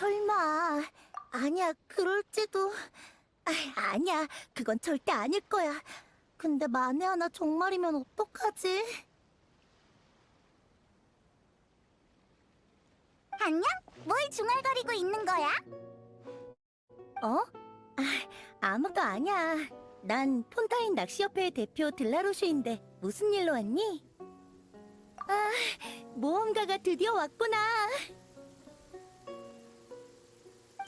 설마. 아니야, 그럴지도. 아니야, 그건 절대 아닐 거야. 근데 만에 하나 정말이면 어떡하지? 안녕? 뭘 중얼거리고 있는 거야? 어? 아무도 아니야. 난 폰타인 낚시협회 대표 들라로슈인데 무슨 일로 왔니? 모험가가 드디어 왔구나.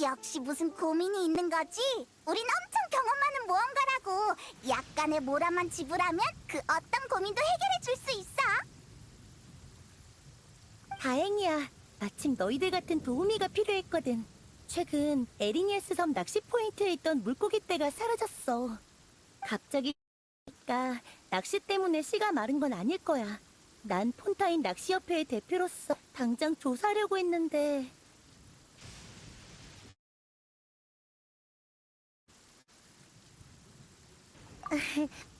역시 무슨 고민이 있는 거지? 우린 엄청 경험 많은 모험가라고. 약간의 모라만 지불하면 그 어떤 고민도 해결해 줄 수 있어. 다행이야. 마침 너희들 같은 도우미가 필요했거든. 최근 에리니에스 섬 낚시 포인트에 있던 물고기 떼가 사라졌어. 갑자기 가 낚시 때문에 씨가 마른 건 아닐 거야. 난 폰타인 낚시협회의 대표로서 당장 조사하려고 했는데.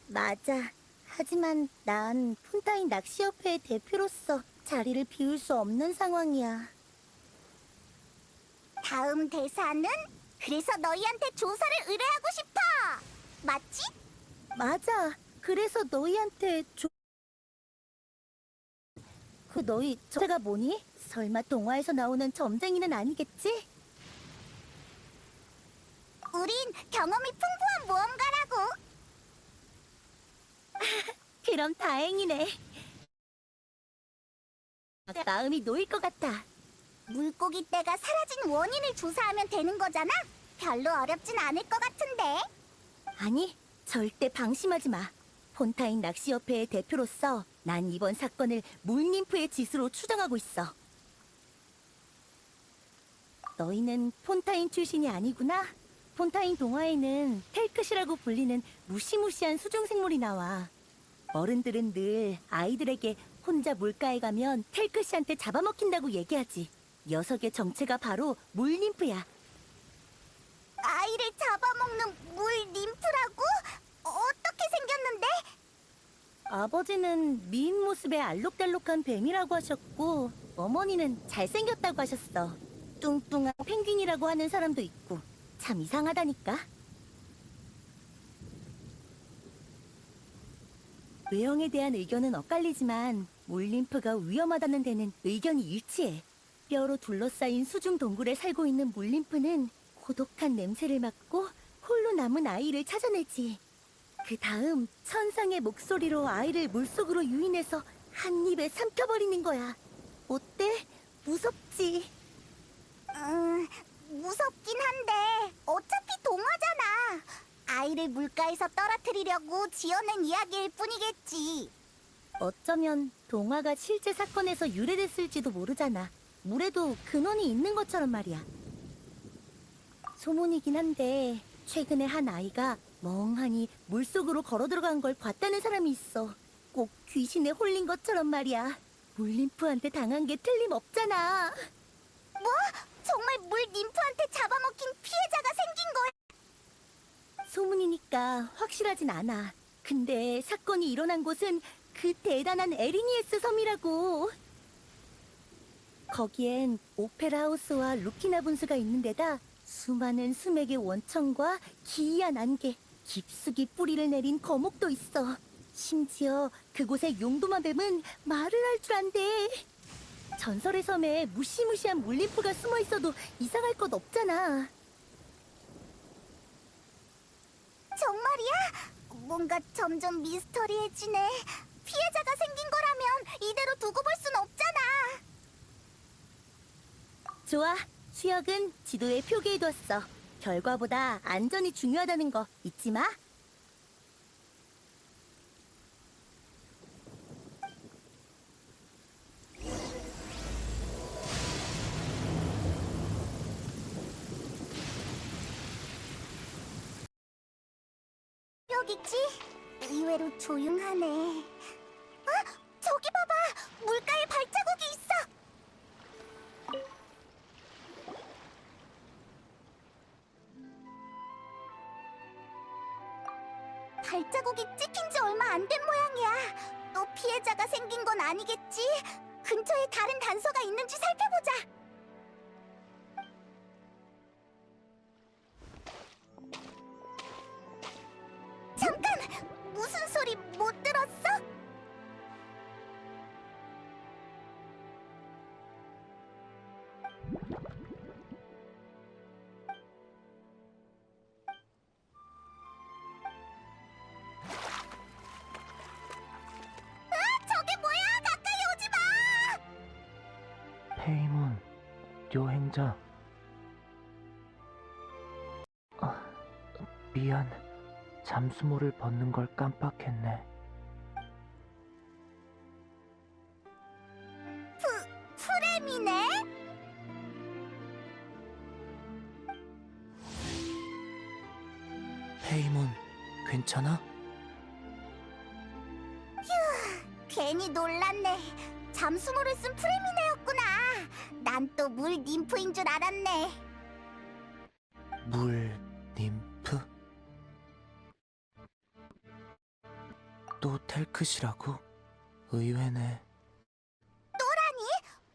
맞아. 하지만 난 폰타인 낚시협회의 대표로서 자리를 비울 수 없는 상황이야. 다음 대사는 그래서 너희한테 조사를 의뢰하고 싶어. 맞지? 맞아. 그래서 너희한테 그 너희 저가 뭐니? 설마 동화에서 나오는 점쟁이는 아니겠지? 우린 경험이 풍부한 모험가라고. 그럼 다행이네. 마음이 놓일 것 같아. 물고기 떼가 사라진 원인을 조사하면 되는 거잖아? 별로 어렵진 않을 것 같은데. 아니, 절대 방심하지 마. 폰타인 낚시협회의 대표로서 난 이번 사건을 물님프의 짓으로 추정하고 있어. 너희는 폰타인 출신이 아니구나? 폰타인 동화에는 텔크시라고 불리는 무시무시한 수중생물이 나와. 어른들은 늘 아이들에게 혼자 물가에 가면 텔크시한테 잡아먹힌다고 얘기하지. 녀석의 정체가 바로 물님프야. 아이를 잡아먹는 물 님프라고? 어떻게 생겼는데? 아버지는 미인 모습의 알록달록한 뱀이라고 하셨고 어머니는 잘생겼다고 하셨어. 뚱뚱한 펭귄이라고 하는 사람도 있고 참 이상하다니까. 외형에 대한 의견은 엇갈리지만 물림프가 위험하다는 데는 의견이 일치해. 뼈로 둘러싸인 수중 동굴에 살고 있는 물림프는 고독한 냄새를 맡고 홀로 남은 아이를 찾아내지. 그 다음 천상의 목소리로 아이를 물속으로 유인해서 한 입에 삼켜버리는 거야. 어때? 무섭지? 무섭긴 한데 어차피 동화잖아. 아이를 물가에서 떨어뜨리려고 지어낸 이야기일 뿐이겠지. 어쩌면 동화가 실제 사건에서 유래됐을지도 모르잖아. 물에도 근원이 있는 것처럼 말이야. 소문이긴 한데 최근에 한 아이가 멍하니 물속으로 걸어 들어간 걸 봤다는 사람이 있어. 꼭 귀신에 홀린 것처럼 말이야. 물림프한테 당한 게 틀림없잖아. 뭐? 정말 물 님프한테 잡아먹힌 피해자가 생긴 거야? 소문이니까 확실하진 않아. 근데 사건이 일어난 곳은 그 대단한 에리니에스 섬이라고. 거기엔 오페라 하우스와 루키나 분수가 있는 데다 수많은 수맥의 원천과 기이한 안개, 깊숙이 뿌리를 내린 거목도 있어. 심지어 그곳의 용도마 뱀은 말을 할 줄 안대. 전설의 섬에 무시무시한 물림프가 숨어 있어도 이상할 것 없잖아. 정말이야? 뭔가 점점 미스터리해지네. 피해자가 생긴 거라면 이대로 두고 볼 순 없잖아. 좋아. 수혁은 지도에 표기해뒀어. 결과보다 안전이 중요하다는 거 잊지 마. 여기지? 의외로 조용하네. 저기 봐봐! 물가에 발자국이 있어! 발자국이 찍힌 지 얼마 안 된 모양이야. 또 피해자가 생긴 건 아니겠지? 근처에 다른 단서가 있는지 살펴보자. 여행자. 미안. 잠수모를 벗는 걸 깜빡했네. 프렘이네? 페이몬, 괜찮아? 괜히 놀랐네. 잠수모를 쓴 프레미네였구나. 난 또 물 ним프인 줄 알았네. 물 님프? 또 텔크시라고? 의외네.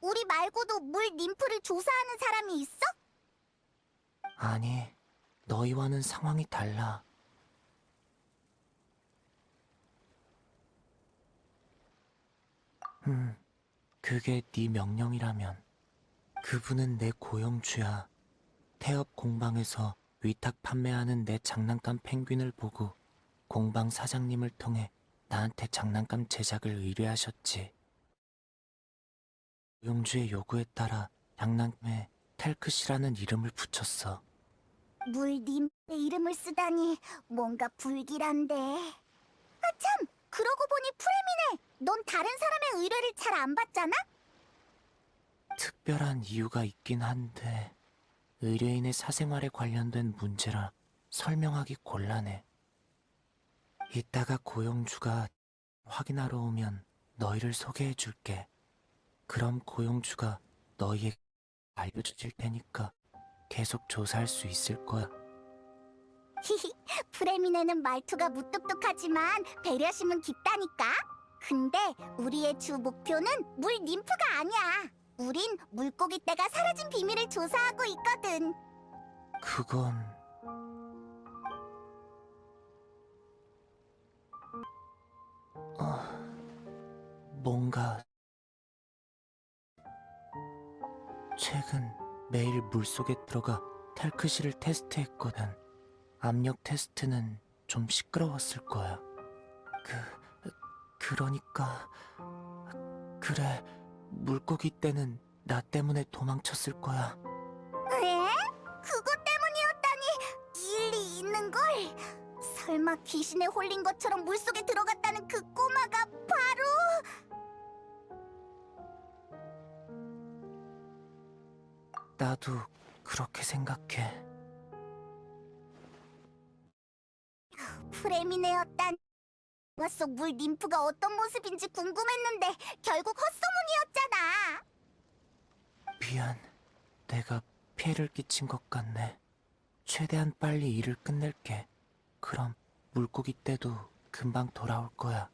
우리 말고도 물 ним프를 조사하는 사람이 있어? 아니, 너희와는 상황이 달라. 그게 네 명령이라면. 그분은 내 고용주야. 태엽 공방에서 위탁 판매하는 내 장난감 펭귄을 보고 공방 사장님을 통해 나한테 장난감 제작을 의뢰하셨지. 고용주의 요구에 따라 장난감에 텔크시라는 이름을 붙였어. 물 ним프의 이름을 쓰다니 뭔가 불길한데. 아 참! 그러고 보니 프레미네! 넌 다른 사람의 의뢰를 잘 안 받잖아? 특별한 이유가 있긴 한데 의뢰인의 사생활에 관련된 문제라 설명하기 곤란해. 이따가 고용주가 확인하러 오면 너희를 소개해줄게. 그럼 고용주가 너희에게 알려주실 테니까 계속 조사할 수 있을 거야. 히히, 프레미네는 말투가 무뚝뚝하지만 배려심은 깊다니까? 근데 우리의 주 목표는 물 ним프가 아니야. 우린 물고기 떼가 사라진 비밀을 조사하고 있거든. 그건... 뭔가... 최근 매일 물속에 들어가 텔크시를 테스트했거든. 압력 테스트는 좀 시끄러웠을 거야. 그러니까... 그래, 물고기 떼는 나 때문에 도망쳤을 거야. 에? 그것 때문이었다니 일리 있는걸? 설마 귀신에 홀린 것처럼 물속에 들어갔다는 그 꼬마가 바로... 나도 그렇게 생각해. 프레미네였단... 영화 속 물 ним프가 어떤 모습인지 궁금했는데 결국 헛소문이었잖아. 미안, 내가 피해를 끼친 것 같네. 최대한 빨리 일을 끝낼게. 그럼 물고기 떼도 금방 돌아올 거야.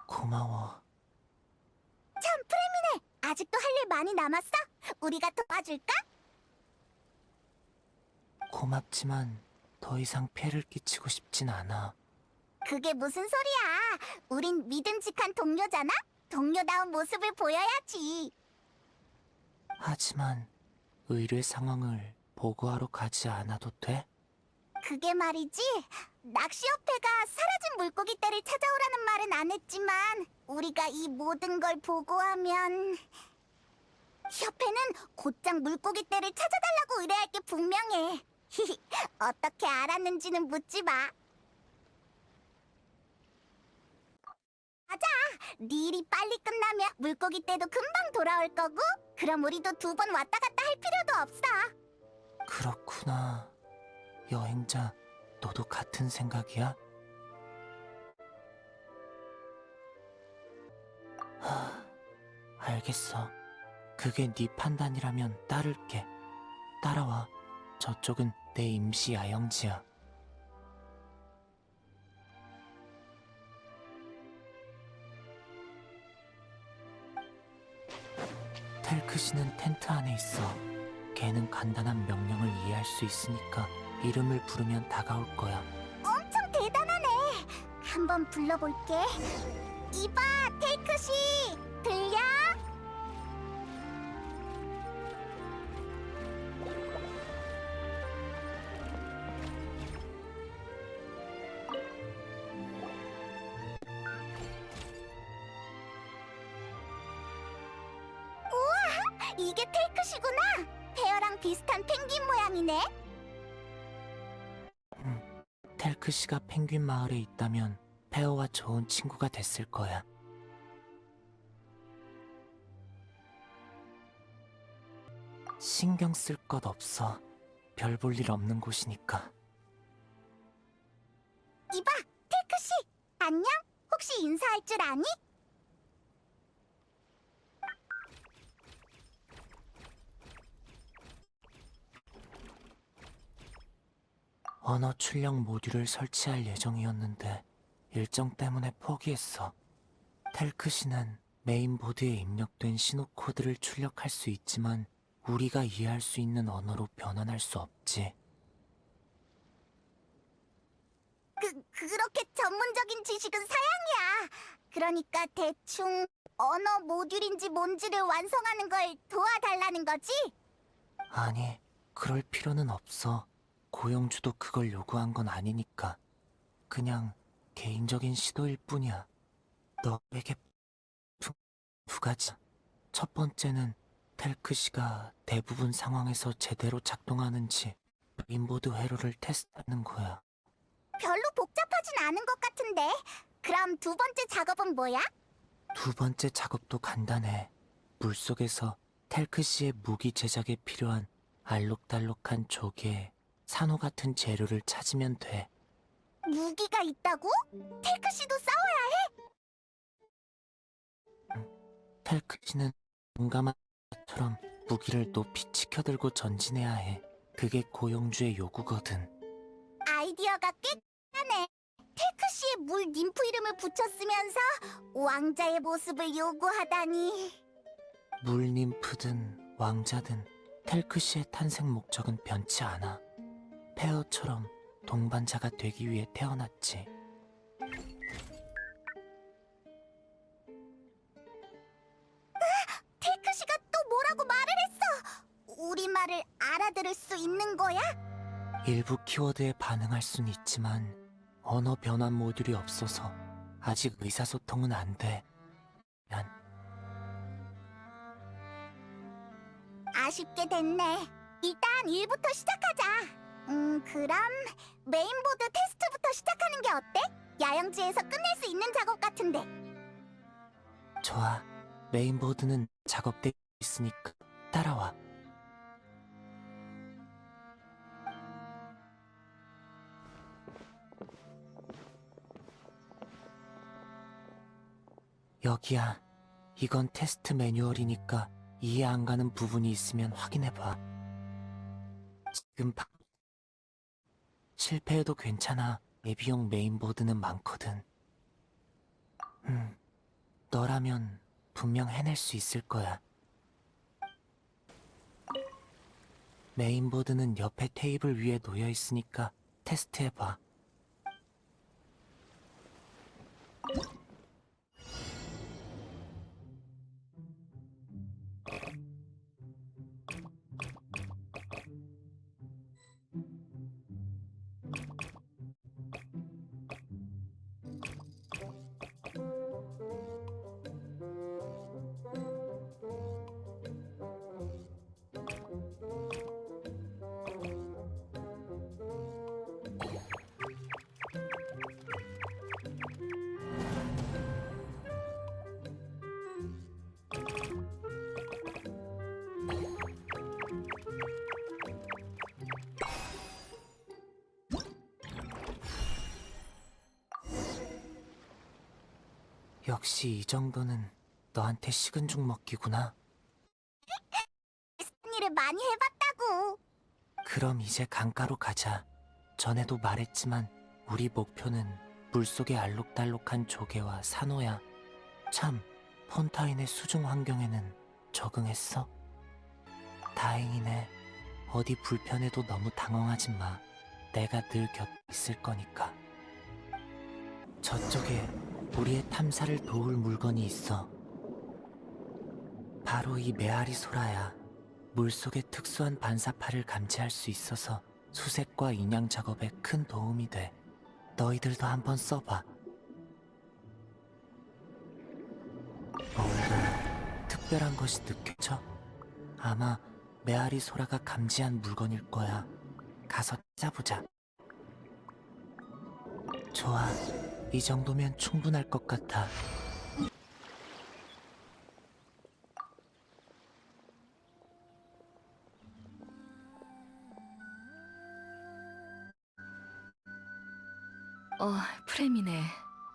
고마워. 참, 프레미네! 아직도 할 일 많이 남았어? 우리가 도와줄까? 고맙지만 더 이상 피해를 끼치고 싶진 않아. 그게 무슨 소리야? 우린 믿음직한 동료잖아? 동료다운 모습을 보여야지. 하지만 의뢰 상황을 보고하러 가지 않아도 돼? 그게 말이지, 낚시협회가 사라진 물고기 떼를 찾아오라는 말은 안 했지만 우리가 이 모든 걸 보고하면 협회는 곧장 물고기 떼를 찾아달라고 의뢰할 게 분명해. 어떻게 알았는지는 묻지 마. 맞아, 네 일이 빨리 끝나면 물고기 떼도 금방 돌아올 거고, 그럼 우리도 2번 왔다 갔다 할 필요도 없어. 그렇구나. 여행자, 너도 같은 생각이야? 알겠어. 그게 네 판단이라면 따를게. 따라와. 저쪽은 내 임시 야영지야. 텔크시는 텐트 안에 있어. 걔는 간단한 명령을 이해할 수 있으니까 이름을 부르면 다가올 거야. 엄청 대단하네. 한번 불러볼게. 이봐, 테이크씨, 들려? 이게 텔크시구나. 페어랑 비슷한 펭귄 모양이네. 텔크시가 펭귄 마을에 있다면 페어와 좋은 친구가 됐을 거야. 신경 쓸 것 없어. 별 볼 일 없는 곳이니까. 이봐, 텔크시. 안녕? 혹시 인사할 줄 아니? 언어 출력 모듈을 설치할 예정이었는데 일정 때문에 포기했어. 텔크시는 메인보드에 입력된 신호 코드를 출력할 수 있지만 우리가 이해할 수 있는 언어로 변환할 수 없지. 그렇게 전문적인 지식은 사양이야. 그러니까 대충 언어 모듈인지 뭔지를 완성하는 걸 도와달라는 거지? 아니, 그럴 필요는 없어. 고영주도 그걸 요구한 건 아니니까. 그냥 개인적인 시도일 뿐이야. 너에게 두 가지. 첫 번째는 텔크시가 대부분 상황에서 제대로 작동하는지 메인보드 회로를 테스트하는 거야. 별로 복잡하진 않은 것 같은데. 그럼 두 번째 작업은 뭐야? 두 번째 작업도 간단해. 물속에서 텔크시의 무기 제작에 필요한 알록달록한 조개, 산호 같은 재료를 찾으면 돼. 무기가 있다고? 텔크시도 싸워야 해? 텔크시는 용감한 것처럼 무기를 높이 치켜들고 전진해야 해. 그게 고영주의 요구거든. 아이디어가 꽤 하네. 텔크시에 물 님프 이름을 붙였으면서 왕자의 모습을 요구하다니. 물님프든 왕자든 텔크시의 탄생 목적은 변치 않아. 페어처럼 동반자가 되기 위해 태어났지. 텔크시가 또 뭐라고 말을 했어? 우리 말을 알아들을 수 있는 거야? 일부 키워드에 반응할 순 있지만 언어 변환 모듈이 없어서 아직 의사소통은 안 돼. 난 아쉽게 됐네. 일단 일부터 시작하자. 그럼 메인보드 테스트부터 시작하는 게 어때? 야영지에서 끝낼 수 있는 작업 같은데. 좋아. 메인보드는 작업돼 있으니까 따라와. 여기야. 이건 테스트 매뉴얼이니까 이해 안 가는 부분이 있으면 확인해봐. 지금 실패해도 괜찮아. 예비용 메인보드는 많거든. 너라면 분명 해낼 수 있을 거야. 메인보드는 옆에 테이블 위에 놓여 있으니까 테스트해봐. 역시 이 정도는 너한테 식은 죽 먹기구나. 비슷한 일을 많이 해봤다고. 그럼 이제 강가로 가자. 전에도 말했지만 우리 목표는 물속의 알록달록한 조개와 산호야. 참, 폰타인의 수중 환경에는 적응했어? 다행이네. 어디 불편해도 너무 당황하지 마. 내가 늘 곁에 있을 거니까. 저쪽에 우리의 탐사를 도울 물건이 있어. 바로 이 메아리 소라야. 물속의 특수한 반사파를 감지할 수 있어서 수색과 인양 작업에 큰 도움이 돼. 너희들도 한번 써봐. 뭔가 특별한 것이 느껴져? 아마 메아리 소라가 감지한 물건일 거야. 가서 찾아보자. 좋아. 이 정도면 충분할 것 같아. 프레미네.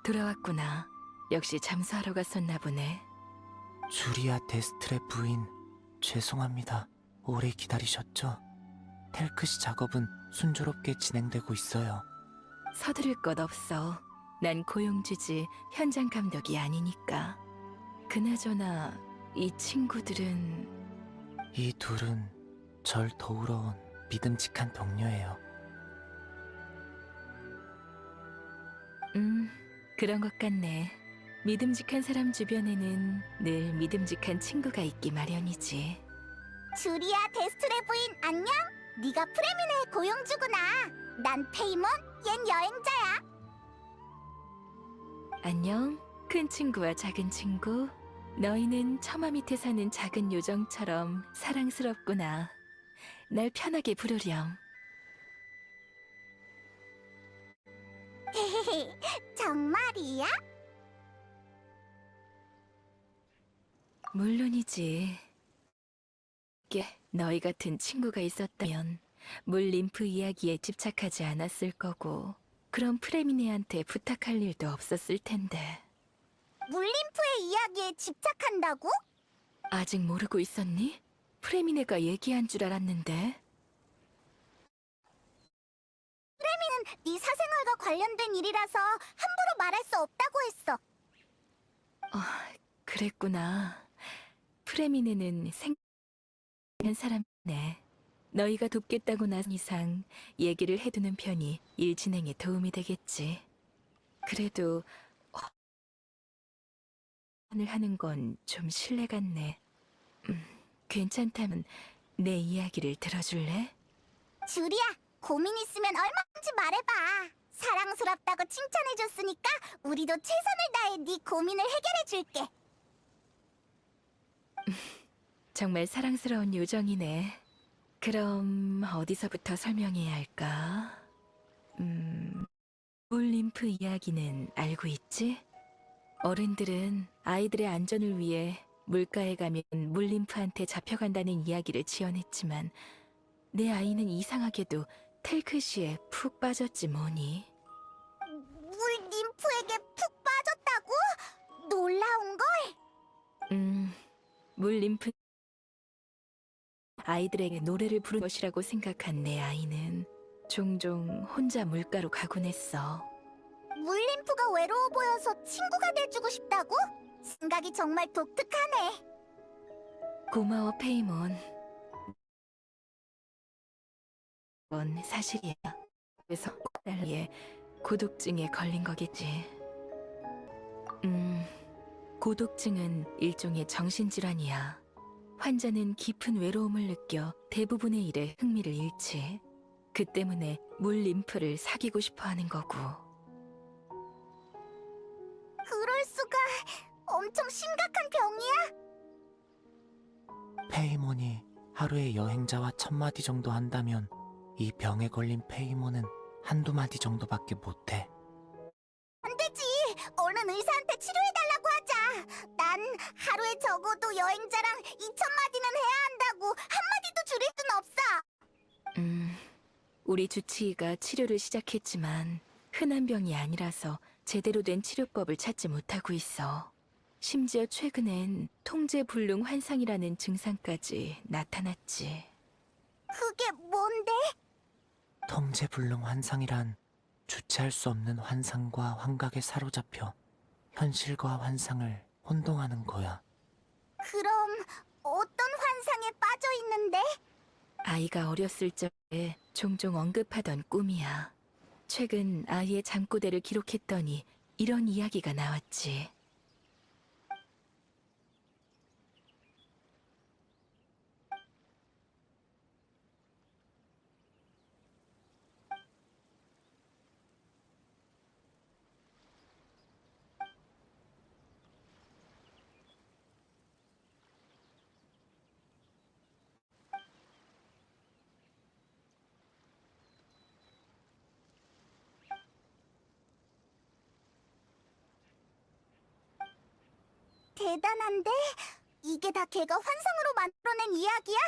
돌아왔구나. 역시 잠수하러 갔었나 보네. 주리아 데스트레 부인, 죄송합니다. 오래 기다리셨죠? 텔크시 작업은 순조롭게 진행되고 있어요. 서두를 것 없어. 난 고용주지 현장 감독이 아니니까. 그나저나 이 친구들은 이 둘은 절 도우러 온 믿음직한 동료예요. 그런 것 같네. 믿음직한 사람 주변에는 늘 믿음직한 친구가 있기 마련이지. 주리아 데스트레 부인 안녕? 네가 프레미네의 고용주구나. 난 페이몬, 얜 여행자야. 안녕, 큰 친구와 작은 친구. 너희는 처마 밑에 사는 작은 요정처럼 사랑스럽구나. 날 편하게 부르렴. 정말이야? 물론이지. 너희 같은 친구가 있었다면 물 림프 이야기에 집착하지 않았을 거고, 그럼 프레미네한테 부탁할 일도 없었을 텐데. 물림프의 이야기에 집착한다고? 아직 모르고 있었니? 프레미네가 얘기한 줄 알았는데. 네 사생활과 관련된 일이라서 함부로 말할 수 없다고 했어. 그랬구나. 프레미네는 생한 사람이네. 너희가 돕겠다고 나선 이상 얘기를 해두는 편이 일 진행에 도움이 되겠지. 그래도 을 하는 건 좀 실례 같네. 괜찮다면 내 이야기를 들어줄래? 주리야, 고민 있으면 얼마든지 말해봐. 사랑스럽다고 칭찬해줬으니까 우리도 최선을 다해 네 고민을 해결해줄게. 정말 사랑스러운 요정이네. 그럼 어디서부터 설명해야 할까? 물림프 이야기는 알고 있지? 어른들은 아이들의 안전을 위해 물가에 가면 물림프한테 잡혀간다는 이야기를 지어냈지만 내 아이는 이상하게도 텔크시에 푹 빠졌지 뭐니. 물 ним프에게 푹 빠졌다고? 놀라운걸? 물림프 아이들에게 노래를 부른 것이라고 생각한 내 아이는 종종 혼자 물가로 가곤 했어. 물림프가 외로워 보여서 친구가 돼주고 싶다고? 생각이 정말 독특하네. 고마워, 페이몬. 그건 사실이야. 그래서 딸리에 고독증에 걸린 거겠지. 고독증은 일종의 정신질환이야. 환자는 깊은 외로움을 느껴 대부분의 일에 흥미를 잃지. 그 때문에 물 림프를 사귀고 싶어 하는 거고. 그럴 수가. 엄청 심각한 병이야? 페이몬이 하루에 여행자와 1000마디 정도 한다면 이 병에 걸린 페이몬은 한두 마디 정도밖에 못해. 안 되지. 얼른 의사한테 치료해달라고 하자. 난 하루에 적어도 여행자랑 2000마디는 해야 한다고 한마디도 줄일 순 없어. 우리 주치의가 치료를 시작했지만 흔한 병이 아니라서 제대로 된 치료법을 찾지 못하고 있어. 심지어 최근엔 통제불능 환상이라는 증상까지 나타났지. 그게 뭔데? 통제불능 환상이란 주체할 수 없는 환상과 환각에 사로잡혀 현실과 환상을 혼동하는 거야. 그럼 어떤 환상에 빠져 있는데? 아이가 어렸을 적에 종종 언급하던 꿈이야. 최근 아이의 잠꼬대를 기록했더니 이런 이야기가 나왔지. 대단한데? 이게 다 걔가 환상으로 만들어낸 이야기야?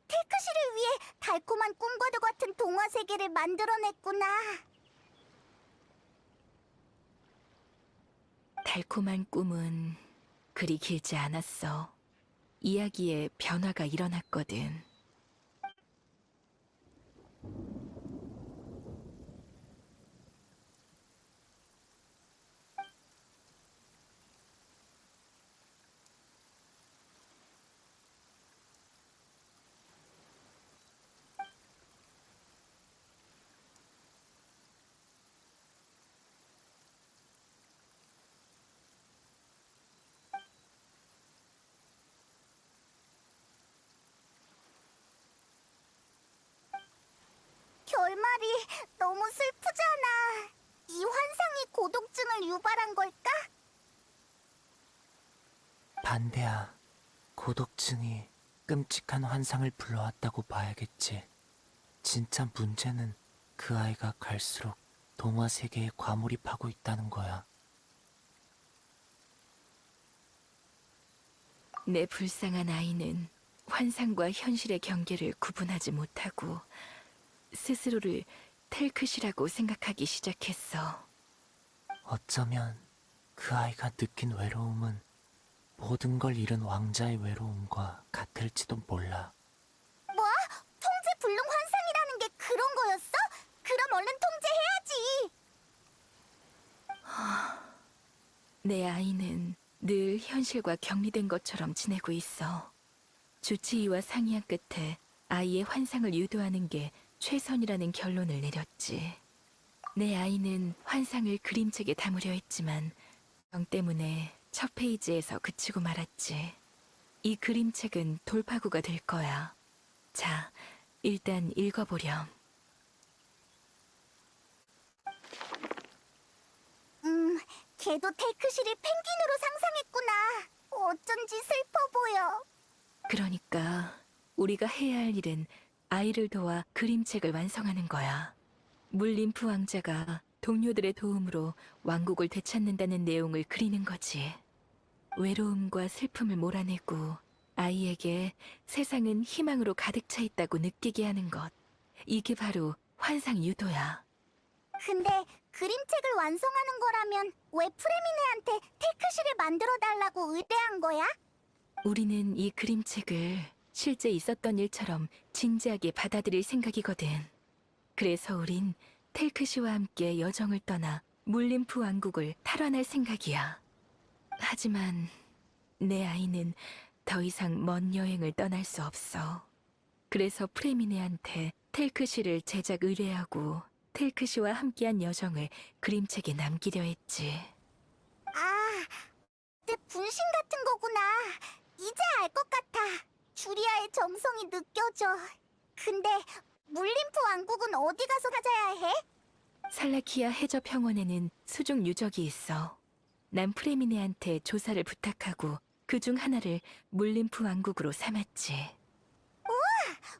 테크시를 위해 달콤한 꿈과도 같은 동화 세계를 만들어냈구나. 달콤한 꿈은 그리 길지 않았어. 이야기에 변화가 일어났거든. 결말이 너무 슬프잖아. 이 환상이 고독증을 유발한 걸까? 반대야. 고독증이 끔찍한 환상을 불러왔다고 봐야겠지. 진짜 문제는 그 아이가 갈수록 동화 세계에 과몰입하고 있다는 거야. 내 불쌍한 아이는 환상과 현실의 경계를 구분하지 못하고 스스로를 텔크시라고 생각하기 시작했어. 어쩌면 그 아이가 느낀 외로움은 모든 걸 잃은 왕자의 외로움과 같을지도 몰라. 뭐? 통제 불능 환상이라는 게 그런 거였어? 그럼 얼른 통제해야지. 내 아이는 늘 현실과 격리된 것처럼 지내고 있어. 주치의와 상의한 끝에 아이의 환상을 유도하는 게 최선이라는 결론을 내렸지. 내 아이는 환상을 그림책에 담으려 했지만 정 때문에 첫 페이지에서 그치고 말았지. 이 그림책은 돌파구가 될 거야. 자, 일단 읽어보렴. 걔도 테크시를 펭귄으로 상상했구나. 어쩐지 슬퍼 보여. 그러니까 우리가 해야 할 일은 아이를 도와 그림책을 완성하는 거야. 물림프 왕자가 동료들의 도움으로 왕국을 되찾는다는 내용을 그리는 거지. 외로움과 슬픔을 몰아내고 아이에게 세상은 희망으로 가득 차 있다고 느끼게 하는 것. 이게 바로 환상 유도야. 근데 그림책을 완성하는 거라면 왜 프레미네한테 테크시를 만들어 달라고 의뢰한 거야? 우리는 이 그림책을 실제 있었던 일처럼 진지하게 받아들일 생각이거든. 그래서 우린 텔크시와 함께 여정을 떠나 물림프 왕국을 탈환할 생각이야. 하지만 내 아이는 더 이상 먼 여행을 떠날 수 없어. 그래서 프레미네한테 텔크시를 제작 의뢰하고 텔크시와 함께한 여정을 그림책에 남기려 했지. 아, 내 분신 같은 거구나. 이제 알 것 같아. 주리아의 정성이 느껴져. 근데 물림프 왕국은 어디 가서 찾아야 해? 살라키아 해저 평원에는 수중 유적이 있어. 난 프레미네한테 조사를 부탁하고 그중 하나를 물림프 왕국으로 삼았지.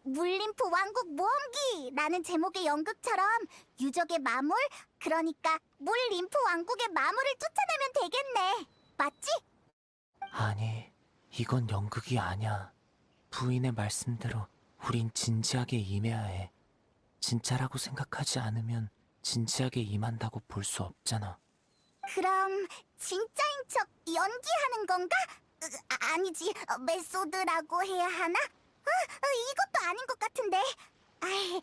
물림프 왕국 모험기라는 제목의 연극처럼 유적의 마물, 그러니까 물림프 왕국의 마물을 쫓아내면 되겠네. 맞지? 아니, 이건 연극이 아니야. 부인의 말씀대로 우린 진지하게 임해야 해. 진짜라고 생각하지 않으면 진지하게 임한다고 볼 수 없잖아. 그럼 진짜인 척 연기하는 건가? 아니지, 메소드라고 해야 하나? 이것도 아닌 것 같은데. 아이,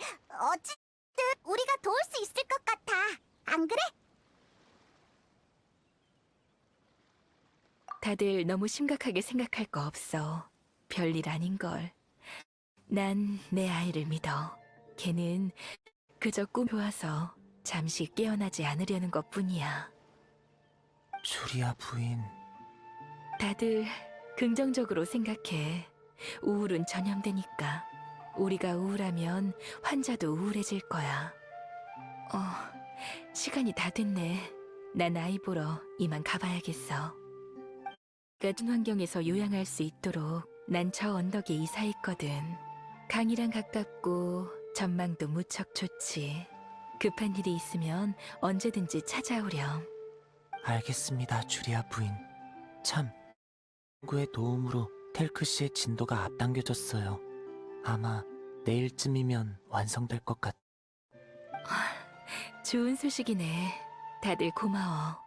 어쨌든 우리가 도울 수 있을 것 같아. 안 그래? 다들 너무 심각하게 생각할 거 없어. 별일 아닌걸. 난 내 아이를 믿어. 걔는 그저 꿈 좋아서 잠시 깨어나지 않으려는 것뿐이야. 주리아 부인, 다들 긍정적으로 생각해. 우울은 전염되니까. 우리가 우울하면 환자도 우울해질 거야. 시간이 다 됐네. 난 아이 보러 이만 가봐야겠어. 같은 환경에서 요양할 수 있도록 난 저 언덕에 이사했거든. 강이랑 가깝고 전망도 무척 좋지. 급한 일이 있으면 언제든지 찾아오렴. 알겠습니다, 주리아 부인. 참, 구의 도움으로 텔크 씨의 진도가 앞당겨졌어요. 아마 내일쯤이면 완성될 것 같. 좋은 소식이네. 다들 고마워.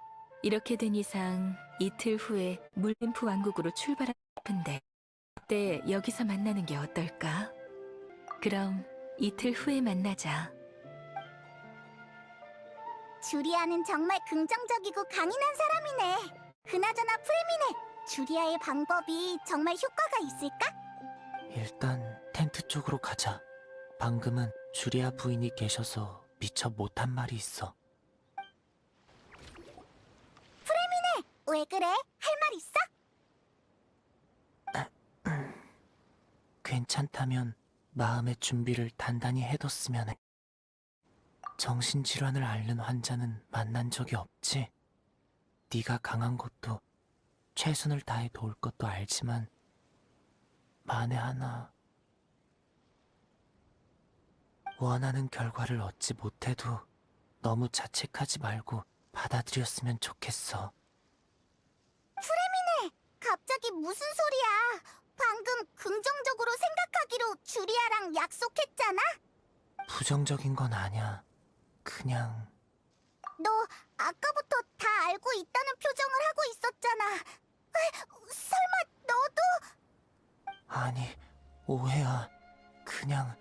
이렇게 된 이상 이틀 후에 물림프 왕국으로 출발하고 싶은데 그때 여기서 만나는 게 어떨까? 그럼 이틀 후에 만나자. 주리아는 정말 긍정적이고 강인한 사람이네. 그나저나 프레미네, 주리아의 방법이 정말 효과가 있을까? 일단 텐트 쪽으로 가자. 방금은 주리아 부인이 계셔서 미처 못한 말이 있어. 왜 그래? 할 말 있어? 괜찮다면 마음의 준비를 단단히 해뒀으면 해. 정신질환을 앓는 환자는 만난 적이 없지. 네가 강한 것도 최선을 다해 도울 것도 알지만 만에 하나 원하는 결과를 얻지 못해도 너무 자책하지 말고 받아들였으면 좋겠어. 갑자기 무슨 소리야? 방금 긍정적으로 생각하기로 주리아랑 약속했잖아? 부정적인 건 아냐. 그냥 너 아까부터 다 알고 있다는 표정을 하고 있었잖아. 설마 너도... 아니, 오해야. 그냥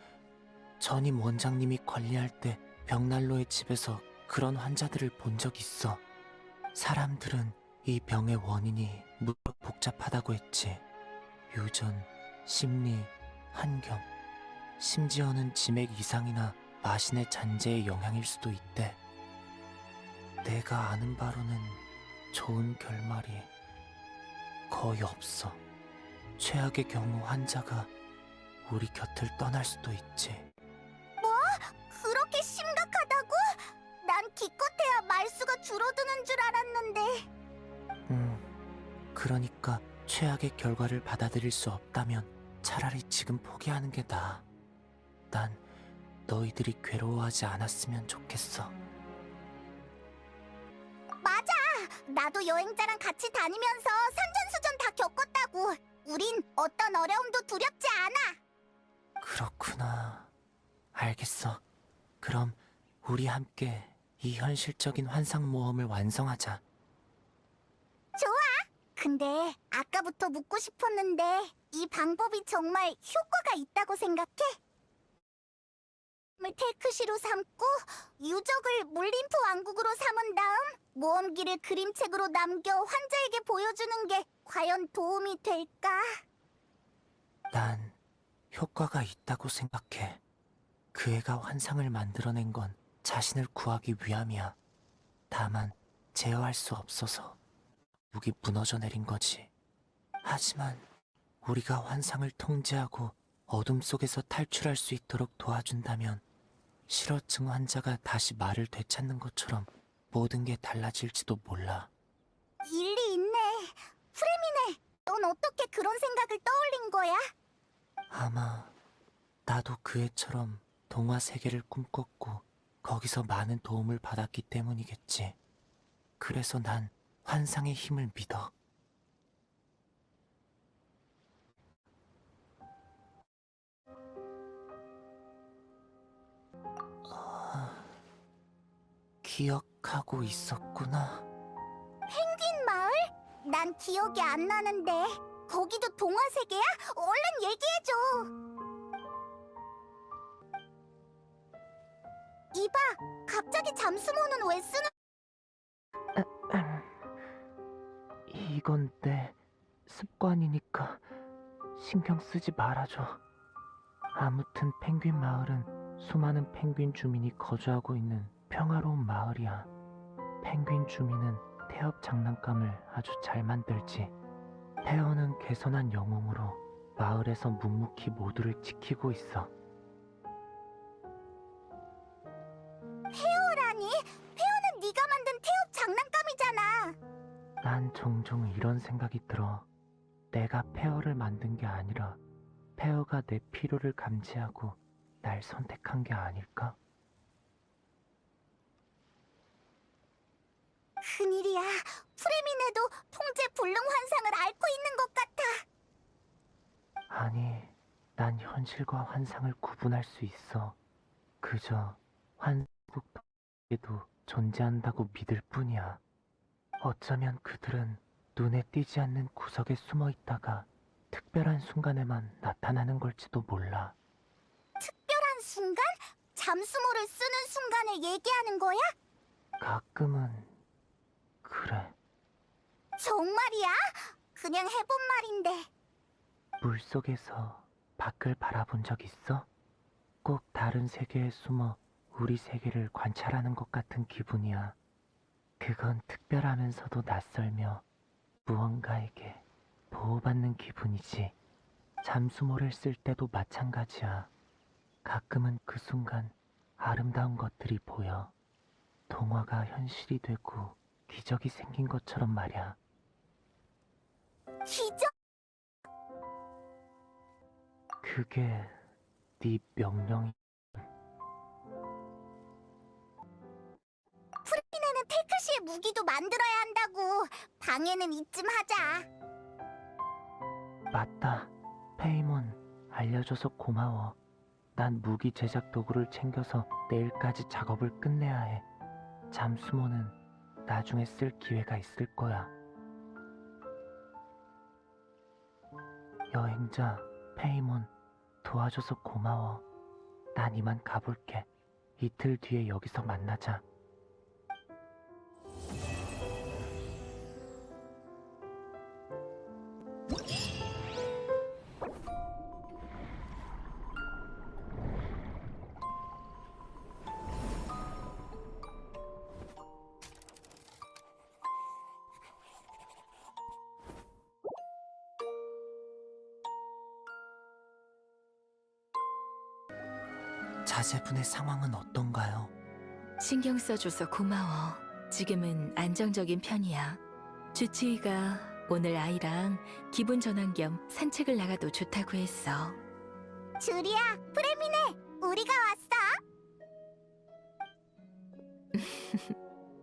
전임 원장님이 관리할 때 벽난로의 집에서 그런 환자들을 본 적 있어. 사람들은 이 병의 원인이 무척 복잡하다고 했지. 유전, 심리, 환경, 심지어는 지맥 이상이나 마신의 잔재의 영향일 수도 있대. 내가 아는 바로는 좋은 결말이 거의 없어. 최악의 경우 환자가 우리 곁을 떠날 수도 있지. 그렇게 심각하다고? 난 기껏해야 말수가 줄어드는 줄 알았는데. 그러니까 최악의 결과를 받아들일 수 없다면 차라리 지금 포기하는 게 나아. 난 너희들이 괴로워하지 않았으면 좋겠어. 맞아! 나도 여행자랑 같이 다니면서 산전수전 다 겪었다고. 우린 어떤 어려움도 두렵지 않아. 그렇구나. 알겠어. 그럼 우리 함께 이 현실적인 환상 모험을 완성하자. 근데 아까부터 묻고 싶었는데 이 방법이 정말 효과가 있다고 생각해? 텔크시로 삼고 유적을 물림프 왕국으로 삼은 다음 모험기를 그림책으로 남겨 환자에게 보여주는 게 과연 도움이 될까? 난 효과가 있다고 생각해. 그 애가 환상을 만들어낸 건 자신을 구하기 위함이야. 다만 제어할 수 없어서 무기 무너져 내린 거지. 하지만 우리가 환상을 통제하고 어둠 속에서 탈출할 수 있도록 도와준다면 실어증 환자가 다시 말을 되찾는 것처럼 모든 게 달라질지도 몰라. 일리 있네. 프레미네, 넌 어떻게 그런 생각을 떠올린 거야? 아마 나도 그 애처럼 동화 세계를 꿈꿨고 거기서 많은 도움을 받았기 때문이겠지. 그래서 난 환상의 힘을 믿어. 기억하고 있었구나. 펭귄 마을? 난 기억이 안 나는데. 거기도 동화 세계야? 얼른 얘기해줘. 이봐, 갑자기 잠수모는 왜 쓰는... 이건 내 습관이니까 신경 쓰지 말아줘. 아무튼 펭귄 마을은 수많은 펭귄 주민이 거주하고 있는 평화로운 마을이야. 펭귄 주민은 태엽 장난감을 아주 잘 만들지. 태어는 개선한 영웅으로 마을에서 묵묵히 모두를 지키고 있어. 페어라니? 페어는 네가 만든 태엽 장난감이잖아. 난 종종 이런 생각이 들어. 내가 페어를 만든 게 아니라 페어가 내 필요를 감지하고 날 선택한 게 아닐까? 큰일이야. 프레미네도 통제 불능 환상을 앓고 있는 것 같아. 아니, 난 현실과 환상을 구분할 수 있어. 그저 환국에도 존재한다고 믿을 뿐이야. 어쩌면 그들은 눈에 띄지 않는 구석에 숨어 있다가 특별한 순간에만 나타나는 걸지도 몰라. 특별한 순간? 잠수모를 쓰는 순간을 얘기하는 거야? 가끔은 그래. 정말이야? 그냥 해본 말인데. 물속에서 밖을 바라본 적 있어? 꼭 다른 세계에 숨어 우리 세계를 관찰하는 것 같은 기분이야. 그건 특별하면서도 낯설며 무언가에게 보호받는 기분이지. 잠수모를 쓸 때도 마찬가지야. 가끔은 그 순간 아름다운 것들이 보여. 동화가 현실이 되고 기적이 생긴 것처럼 말이야. 기적? 그게 네 명령이. 프레미네는 테크시의 무기도 만들어야 한다고. 방해는 이쯤 하자. 맞다. 페이몬, 알려줘서 고마워. 난 무기 제작 도구를 챙겨서 내일까지 작업을 끝내야 해. 잠수모는 나중에 쓸 기회가 있을 거야. 여행자, 페이몬, 도와줘서 고마워. 난 이만 가볼게. 이틀 뒤에 여기서 만나자. 자제분의 상황은 어떤가요? 신경 써줘서 고마워. 지금은 안정적인 편이야. 주치의가 오늘 아이랑 기분 전환 겸 산책을 나가도 좋다고 했어. 주리야, 프레미네, 우리가 왔어.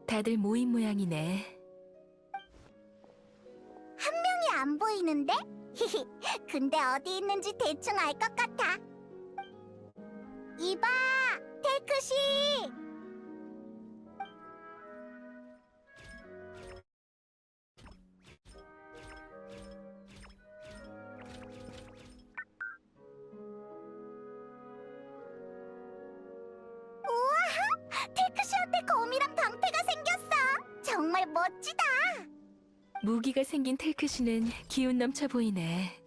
다들 모인 모양이네. 형이 안 보이는데? 근데 어디 있는지 대충 알 것 같아. 이봐, 테크시! 우와, 테크시한테 검이랑 방패가 생겼어. 정말 멋지다. 무기가 생긴 텔크시는 기운 넘쳐 보이네.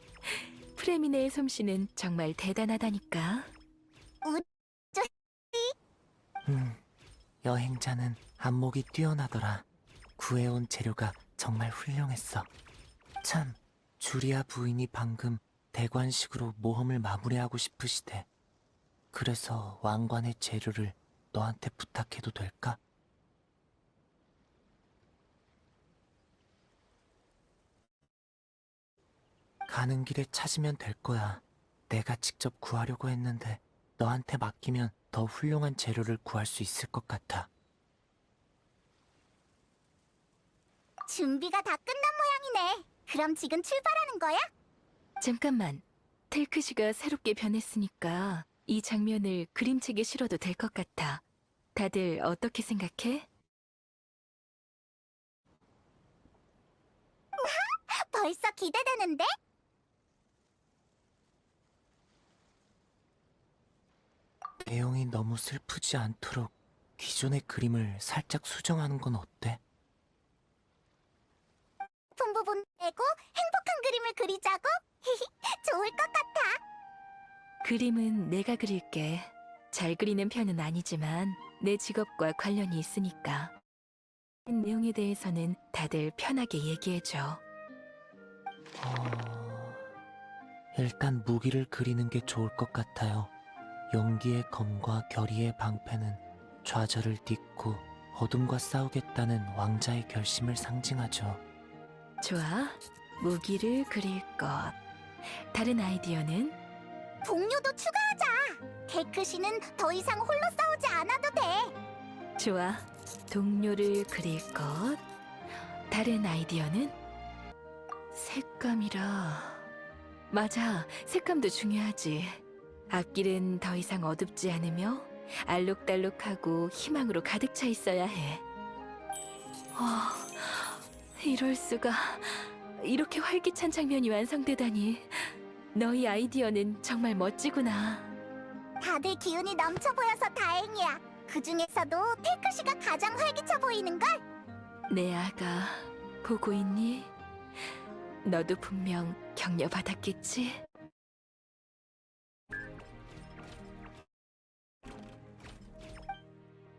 프레미네의 솜씨는 정말 대단하다니까. 여행자는 안목이 뛰어나더라. 구해온 재료가 정말 훌륭했어. 참, 주리아 부인이 방금 대관식으로 모험을 마무리하고 싶으시대. 그래서 왕관의 재료를 너한테 부탁해도 될까? 가는 길에 찾으면 될 거야. 내가 직접 구하려고 했는데 너한테 맡기면 더 훌륭한 재료를 구할 수 있을 것 같아. 준비가 다 끝난 모양이네. 그럼 지금 출발하는 거야? 잠깐만. 텔크시가 새롭게 변했으니까 이 장면을 그림책에 실어도 될 것 같아. 다들 어떻게 생각해? 벌써 기대되는데? 내용이 너무 슬프지 않도록 기존의 그림을 살짝 수정하는 건 어때? 품 부분 빼고 행복한 그림을 그리자고? 좋을 것 같아. 그림은 내가 그릴게. 잘 그리는 편은 아니지만 내 직업과 관련이 있으니까. 내용에 대해서는 다들 편하게 얘기해줘. 일단 무기를 그리는 게 좋을 것 같아요. 용기의 검과 결의의 방패는 좌절을 딛고 어둠과 싸우겠다는 왕자의 결심을 상징하죠. 좋아. 무기를 그릴 것. 다른 아이디어는? 동료도 추가하자. 테크시는 더 이상 홀로 싸우지 않아도 돼. 좋아. 동료를 그릴 것. 다른 아이디어는? 색감이라. 맞아, 색감도 중요하지. 앞길은 더 이상 어둡지 않으며 알록달록하고 희망으로 가득 차 있어야 해. 이럴 수가. 이렇게 활기찬 장면이 완성되다니. 너희 아이디어는 정말 멋지구나. 다들 기운이 넘쳐 보여서 다행이야. 그 중에서도 텔크 씨가 가장 활기차 보이는걸? 내 아가 보고 있니? 너도 분명 격려받았겠지?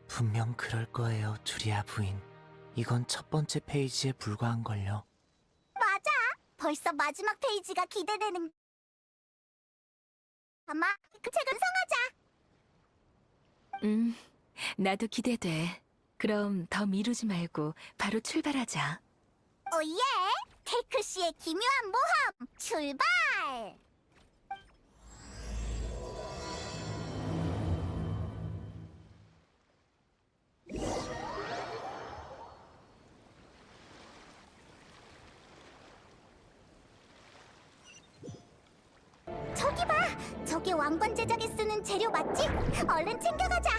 분명 그럴 거예요, 주리아 부인. 이건 첫 번째 페이지에 불과한걸요. 맞아. 벌써 마지막 페이지가 기대되는. 아마 그 책은 성하자. 나도 기대돼. 그럼 더 미루지 말고 바로 출발하자. 오예! 텔크 씨의 기묘한 모험 출발! 저기 봐! 저게 왕관 제작에 쓰는 재료 맞지? 얼른 챙겨가자!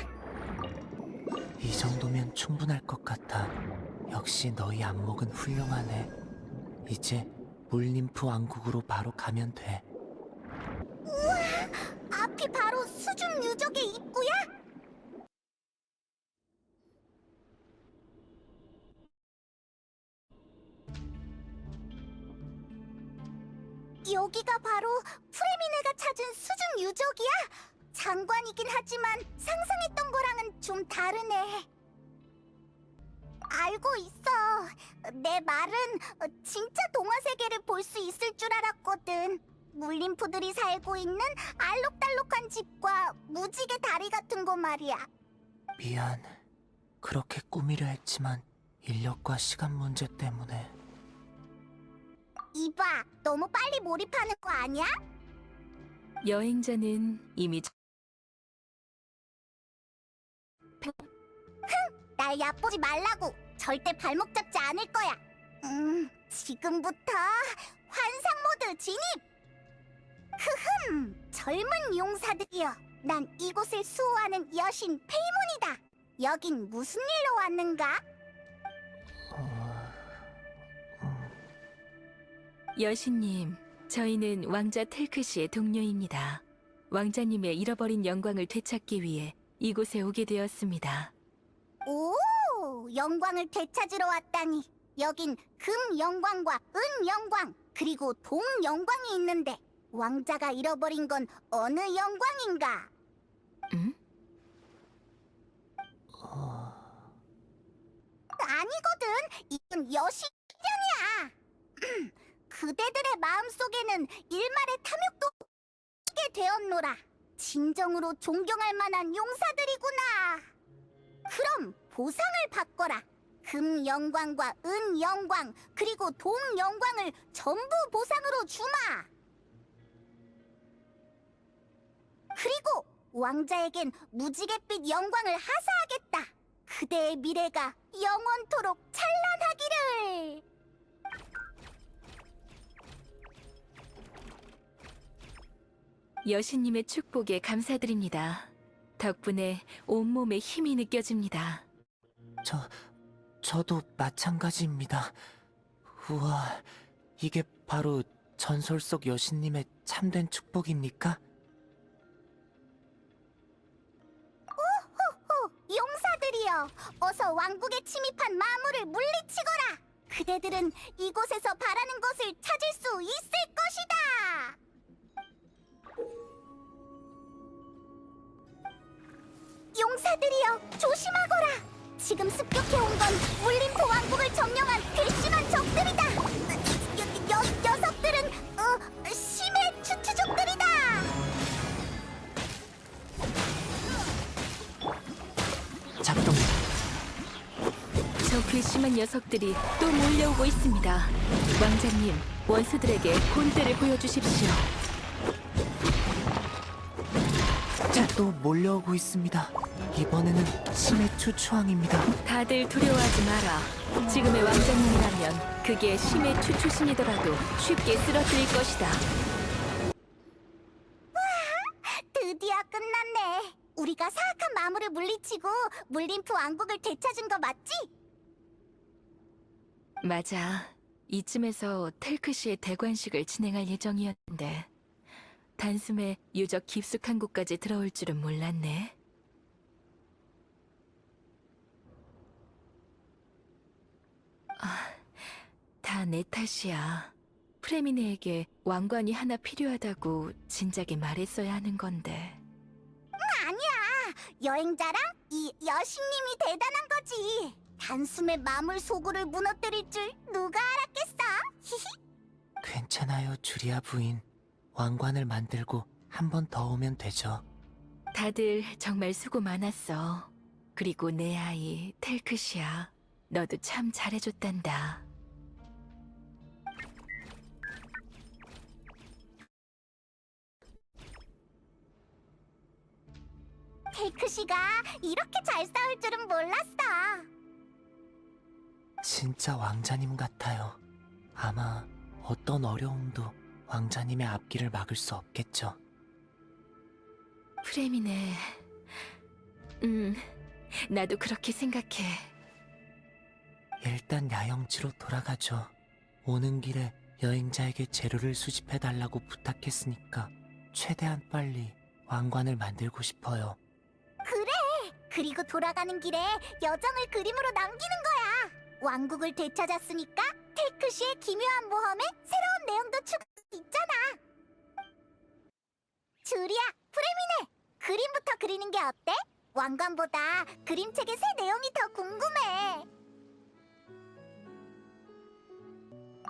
이 정도면 충분할 것 같아. 역시 너희 안목은 훌륭하네. 이제 물림프 왕국으로 바로 가면 돼. 앞이 바로 수중 유적의 입구야? 여기가 바로 프레미네가 찾은 수중 유적이야? 장관이긴 하지만 상상했던 거랑은 좀 다르네. 알고 있어. 내 말은 진짜 동화 세계를 볼 수 있을 줄 알았거든. 물림프들이 살고 있는 알록달록한 집과 무지개 다리 같은 거 말이야. 미안. 그렇게 꾸미려 했지만 인력과 시간 문제 때문에. 이봐, 너무 빨리 몰입하는 거 아니야? 여행자는 이미 날 얕보지 말라고. 절대 발목 잡지 않을 거야. 지금부터 환상 모드 진입. 젊은 용사들이여. 난 이곳을 수호하는 여신 페이몬이다. 여긴 무슨 일로 왔는가? 여신님, 저희는 왕자 텔크시의 동료입니다. 왕자님의 잃어버린 영광을 되찾기 위해 이곳에 오게 되었습니다. 오, 영광을 되찾으러 왔다니. 여긴 금 영광과 은 영광, 그리고 동 영광이 있는데 왕자가 잃어버린 건 어느 영광인가? 응? 아니거든. 이건 여신 일련이야. 그대들의 마음속에는 일말의 탐욕도 없게 되었노라. 진정으로 존경할 만한 용사들이구나. 그럼 보상을 받거라. 금 영광과 은 영광, 그리고 동 영광을 전부 보상으로 주마. 그리고 왕자에겐 무지갯빛 영광을 하사하겠다. 그대의 미래가 영원토록 찬란하기를. 여신님의 축복에 감사드립니다. 덕분에 온몸에 힘이 느껴집니다. 저도 마찬가지입니다. 우와, 이게 바로 전설 속 여신님의 참된 축복입니까? 용사들이여, 어서 왕국에 침입한 마물을 물리치거라. 그대들은 이곳에서 바라는 것을 찾을 수 있을 것이다. 용사들이여, 조심하거라. 지금 습격해 온 건 물림프 왕국을 점령한 괘씸한 적들이다. 녀석들은 심해 추추족들이다. 작동. 저 괘씸한 녀석들이 또 몰려오고 있습니다. 왕자님, 원수들에게 본때를 보여주십시오. 또 몰려오고 있습니다. 이번에는 심해 추추왕입니다. 다들 두려워하지 마라. 지금의 왕자님이라면 그게 심해 추추신이더라도 쉽게 쓰러뜨릴 것이다. 드디어 끝났네. 우리가 사악한 마물을 물리치고 물림프 왕국을 되찾은 거 맞지? 맞아. 이쯤에서 텔크시의 대관식을 진행할 예정이었는데 단숨에 유적 깊숙한 곳까지 들어올 줄은 몰랐네. 다 내 탓이야. 프레미네에게 왕관이 하나 필요하다고 진작에 말했어야 하는 건데. 아니야. 여행자랑 이 여신님이 대단한 거지. 단숨에 마물 소굴을 무너뜨릴 줄 누가 알았겠어? 히히. 괜찮아요, 주리아 부인. 왕관을 만들고 한 번 더 오면 되죠. 다들 정말 수고 많았어. 그리고 내 아이 텔크시야. 너도 참 잘해줬단다. 테이크 씨가 이렇게 잘 싸울 줄은 몰랐어. 진짜 왕자님 같아요. 아마 어떤 어려움도 왕자님의 앞길을 막을 수 없겠죠. 프레미네. 나도 그렇게 생각해. 일단 야영지로 돌아가죠. 오는 길에 여행자에게 재료를 수집해달라고 부탁했으니까 최대한 빨리 왕관을 만들고 싶어요. 그래. 그리고 돌아가는 길에 여정을 그림으로 남기는 거야. 왕국을 되찾았으니까 테이크 씨의 기묘한 모험에 새로운 내용도 추가 있잖아. 주리야, 프레미네. 그림부터 그리는 게 어때? 왕관보다 그림책의 새 내용이 더 궁금해.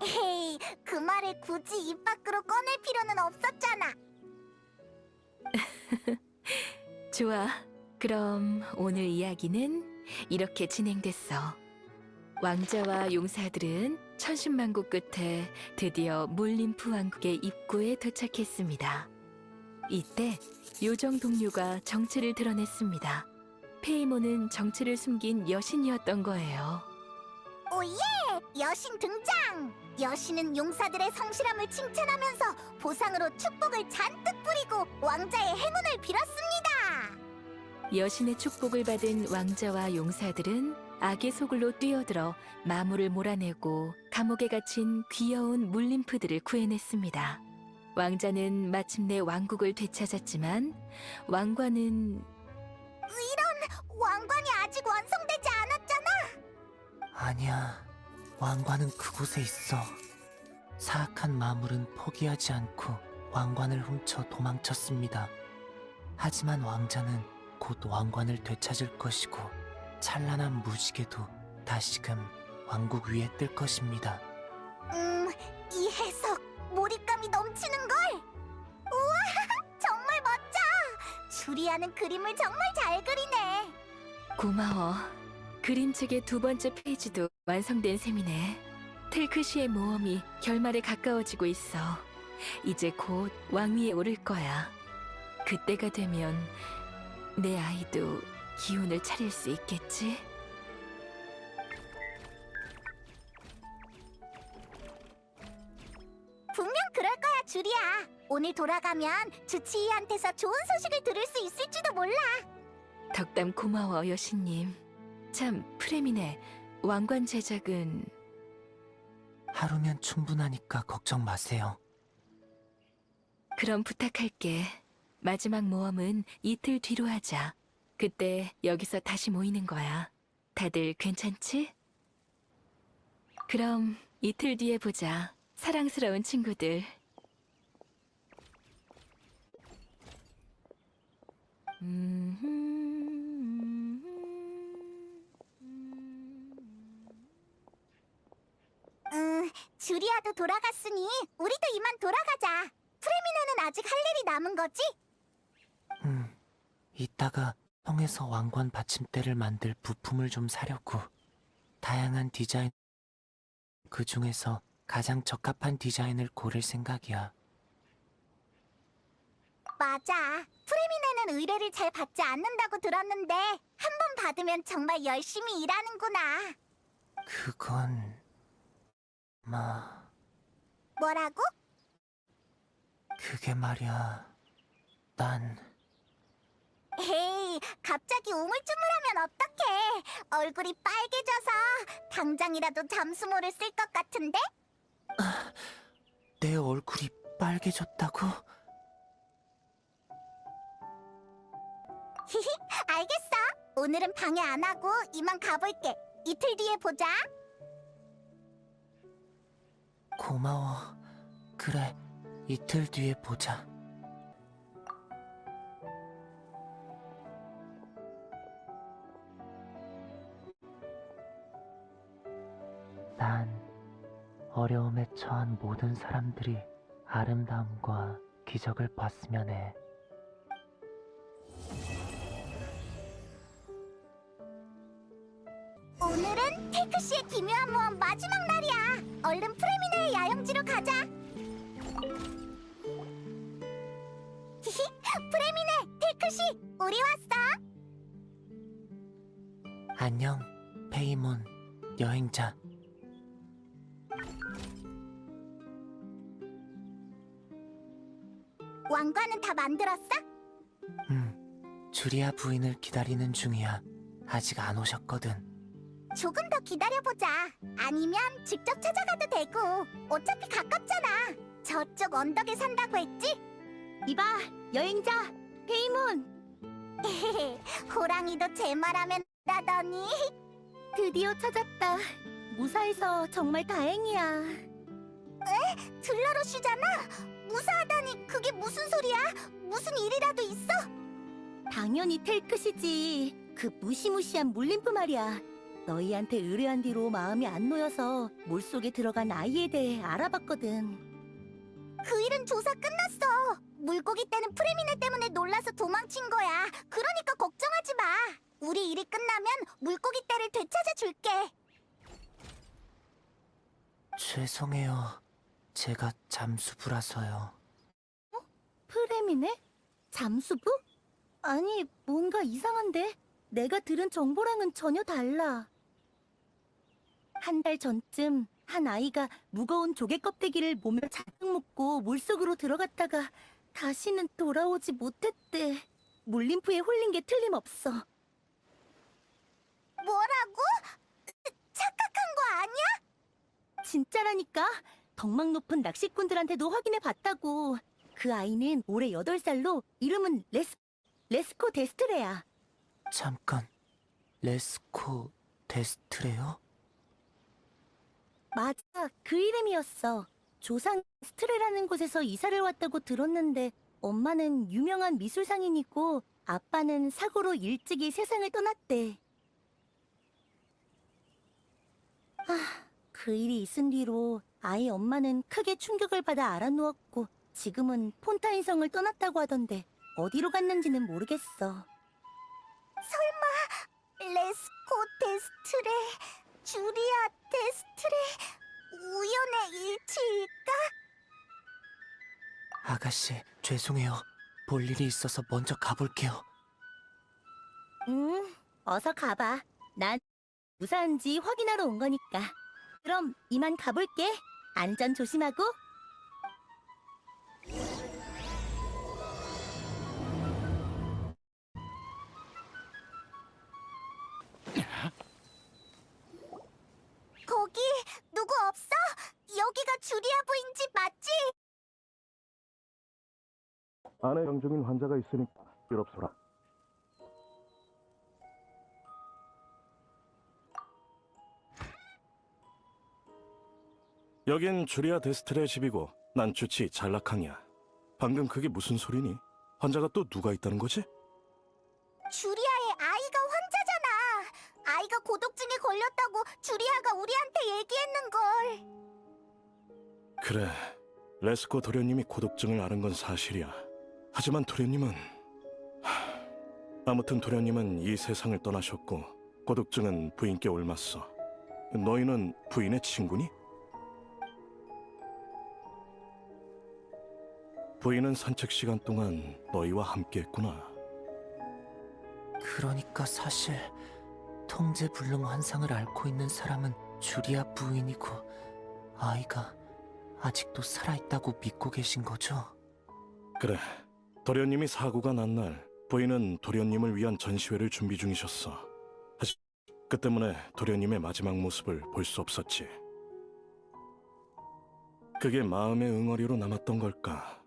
에이, 그 말을 굳이 입 밖으로 꺼낼 필요는 없었잖아. 좋아. 그럼 오늘 이야기는 이렇게 진행됐어. 왕자와 용사들은 천신만고 끝에 드디어 물림프 왕국의 입구에 도착했습니다. 이때 요정 동료가 정체를 드러냈습니다. 페이모는 정체를 숨긴 여신이었던 거예요. 오예! 여신 등장! 여신은 용사들의 성실함을 칭찬하면서 보상으로 축복을 잔뜩 뿌리고 왕자의 행운을 빌었습니다. 여신의 축복을 받은 왕자와 용사들은 악의 소굴로 뛰어들어 마물을 몰아내고 감옥에 갇힌 귀여운 물림프들을 구해냈습니다. 왕자는 마침내 왕국을 되찾았지만 왕관은 왕관이 아직 완성되지 않았잖아. 아니야, 왕관은 그곳에 있어. 사악한 마물은 포기하지 않고 왕관을 훔쳐 도망쳤습니다. 하지만 왕자는 곧 왕관을 되찾을 것이고 찬란한 무지개도 다시금 왕국 위에 뜰 것입니다. 이 해석 몰입감이 넘치는걸. 우와, 정말 멋져. 주리아는 그림을 정말 잘 그리네. 고마워. 그림책의 두 번째 페이지도 완성된 셈이네. 텔크시의 모험이 결말에 가까워지고 있어. 이제 곧 왕위에 오를 거야. 그때가 되면 내 아이도 기운을 차릴 수 있겠지? 분명 그럴 거야, 주리아. 오늘 돌아가면 주치의한테서 좋은 소식을 들을 수 있을지도 몰라. 덕담 고마워, 여신님. 참, 프레미네, 왕관 제작은... 하루면 충분하니까 걱정 마세요. 그럼 부탁할게. 마지막 모험은 이틀 뒤로 하자. 그때 여기서 다시 모이는 거야. 다들 괜찮지? 그럼 이틀 뒤에 보자. 사랑스러운 친구들. 주리아도 돌아갔으니 우리도 이만 돌아가자. 프레미네는 아직 할 일이 남은 거지? 이따가 성에서 왕관 받침대를 만들 부품을 좀 사려고. 다양한 디자인 그 중에서 가장 적합한 디자인을 고를 생각이야. 맞아. 프레미네는 의뢰를 잘 받지 않는다고 들었는데 한 번 받으면 정말 열심히 일하는구나. 그건... 뭐라고? 그게 말이야... 난... 에이, 갑자기 우물쭈물하면 어떡해. 얼굴이 빨개져서 당장이라도 잠수모를 쓸 것 같은데? 내 얼굴이 빨개졌다고? 히히, 알겠어. 오늘은 방해 안 하고 이만 가볼게. 이틀 뒤에 보자. 고마워. 그래, 이틀 뒤에 보자. 난 어려움에 처한 모든 사람들이 아름다움과 기적을 봤으면 해. 오늘은 테이크 씨의 기묘한 모험 마지막 날이야. 얼른 프레미네의 야영지로 가자. 히히, 프레미네, 테이크 씨, 우리 왔어. 안녕, 페이몬, 여행자. 왕관은 다 만들었어? 주리아 부인을 기다리는 중이야. 아직 안 오셨거든. 조금 더 기다려보자. 아니면 직접 찾아가도 되고. 어차피 가깝잖아. 저쪽 언덕에 산다고 했지? 이봐, 여행자, 페이몬. 호랑이도 제 말하면 나더니. 드디어 찾았다. 무사해서 정말 다행이야. 들러러쉬잖아. 무사하다니 그게 무슨 소리야? 무슨 일이라도 있어? 당연히 텔크시지. 그 무시무시한 물림프 말이야. 너희한테 의뢰한 뒤로 마음이 안 놓여서 물속에 들어간 아이에 대해 알아봤거든. 그 일은 조사 끝났어. 물고기 떼는 프레미네 때문에 놀라서 도망친 거야. 그러니까 걱정하지 마. 우리 일이 끝나면 물고기 떼를 되찾아 줄게. 죄송해요. 제가 잠수부라서요. 프레미네? 잠수부? 아니, 뭔가 이상한데? 내가 들은 정보랑은 전혀 달라. 한 달 전쯤 한 아이가 무거운 조개 껍데기를 몸에 잔뜩 묶고 물속으로 들어갔다가 다시는 돌아오지 못했대. 물림프에 홀린 게 틀림없어. 뭐라고? 착각한 거 아니야? 진짜라니까? 덕망 높은 낚시꾼들한테도 확인해 봤다고. 그 아이는 올해 8살로 이름은 레스코 데스트레야. 잠깐, 레스코 데스트레요? 맞아, 그 이름이었어. 조상 스트레라는 곳에서 이사를 왔다고 들었는데 엄마는 유명한 미술상인이고 아빠는 사고로 일찍이 세상을 떠났대. 그 일이 있은 뒤로 아이 엄마는 크게 충격을 받아 알아누웠고 지금은 폰타인성을 떠났다고 하던데 어디로 갔는지는 모르겠어. 레스코 데스트레, 주리아 데스트레, 우연의 일치일까? 아가씨, 죄송해요. 볼 일이 있어서 먼저 가볼게요. 어서 가봐. 난 무사한지 확인하러 온 거니까. 그럼 이만 가볼게. 안전 조심하고. 거기 누구 없어? 여기가 주리아 부인 집 맞지? 안에 병 중인 환자가 있으니까 일 없어라. 여긴 주리아 데스트레 집이고 난 주치 잘락항이야. 방금 그게 무슨 소리니? 환자가 또 누가 있다는 거지? 주리아의 아이가 환자잖아. 아이가 고독증에 걸렸다고 주리아가 우리한테 얘기했는걸. 그래, 레스코 도련님이 고독증을 앓은 건 사실이야. 하지만 도련님은... 아무튼 도련님은 이 세상을 떠나셨고 고독증은 부인께 옮았어. 너희는 부인의 친구니? 부인은 산책 시간 동안 너희와 함께했구나. 그러니까 사실 통제불능 환상을 앓고 있는 사람은 주리아 부인이고 아이가 아직도 살아있다고 믿고 계신 거죠? 그래, 도련님이 사고가 난 날 부인은 도련님을 위한 전시회를 준비 중이셨어. 하지만 그 때문에 도련님의 마지막 모습을 볼 수 없었지. 그게 마음의 응어리로 남았던 걸까?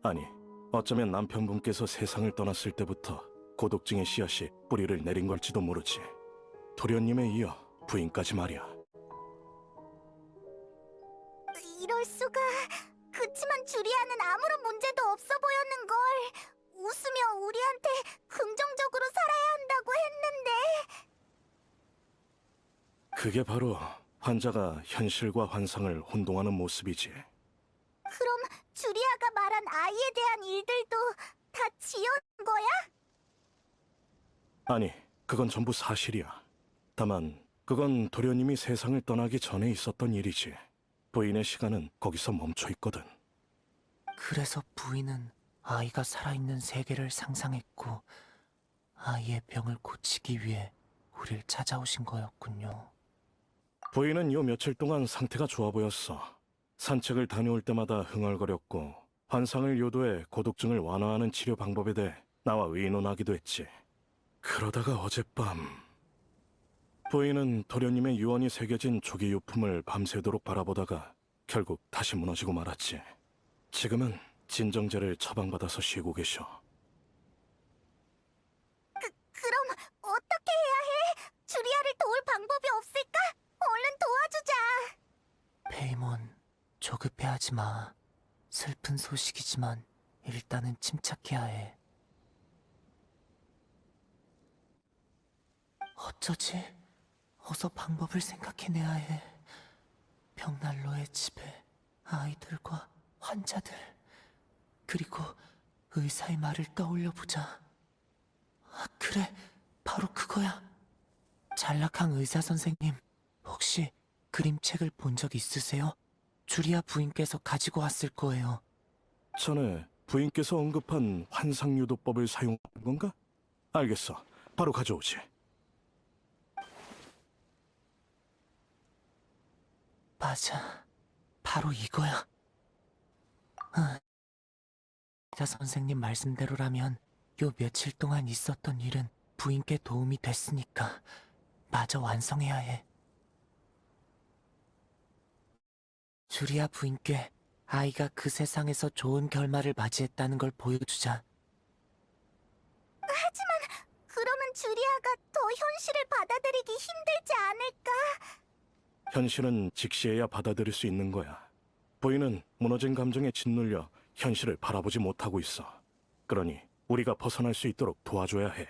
아니, 어쩌면 남편분께서 세상을 떠났을 때부터 고독증의 씨앗이 뿌리를 내린 걸지도 모르지. 도련님에 이어 부인까지 말이야. 이럴 수가. 그치만 주리아는 아무런 문제도 없어 보였는 걸. 웃으며 우리한테 긍정적으로 살아야 한다고 했는데. 그게 바로 환자가 현실과 환상을 혼동하는 모습이지. 그럼 주리아가 말한 아이에 대한 일들도 다 지어낸 거야? 아니, 그건 전부 사실이야. 다만 그건 도련님이 세상을 떠나기 전에 있었던 일이지. 부인의 시간은 거기서 멈춰 있거든. 그래서 부인은 아이가 살아있는 세계를 상상했고 아이의 병을 고치기 위해 우릴 찾아오신 거였군요. 부인은 요 며칠 동안 상태가 좋아 보였어. 산책을 다녀올 때마다 흥얼거렸고 환상을 요도해 고독증을 완화하는 치료 방법에 대해 나와 의논하기도 했지. 그러다가 어젯밤 부인은 도련님의 유언이 새겨진 조기 유품을 밤새도록 바라보다가 결국 다시 무너지고 말았지. 지금은 진정제를 처방받아서 쉬고 계셔. 그럼 어떻게 해야 해? 주리아를 도울 방법이 없을까? 얼른 도와주자. 페이몬, 조급해하지 마. 슬픈 소식이지만 일단은 침착해야 해. 어쩌지? 어서 방법을 생각해내야 해. 벽난로의 집에 아이들과 환자들, 그리고 의사의 말을 떠올려보자. 아, 그래, 바로 그거야. 잘락한 의사 선생님, 혹시 그림책을 본 적 있으세요? 주리아 부인께서 가지고 왔을 거예요. 전에 부인께서 언급한 환상유도법을 사용한 건가? 알겠어. 바로 가져오지. 맞아. 바로 이거야. 의사 선생님 말씀대로라면 요 며칠 동안 있었던 일은 부인께 도움이 됐으니까 마저 완성해야 해. 주리아 부인께 아이가 그 세상에서 좋은 결말을 맞이했다는 걸 보여주자. 그러면 주리아가 더 현실을 받아들이기 힘들지 않을까? 현실은 직시해야 받아들일 수 있는 거야. 부인은 무너진 감정에 짓눌려 현실을 바라보지 못하고 있어. 그러니 우리가 벗어날 수 있도록 도와줘야 해.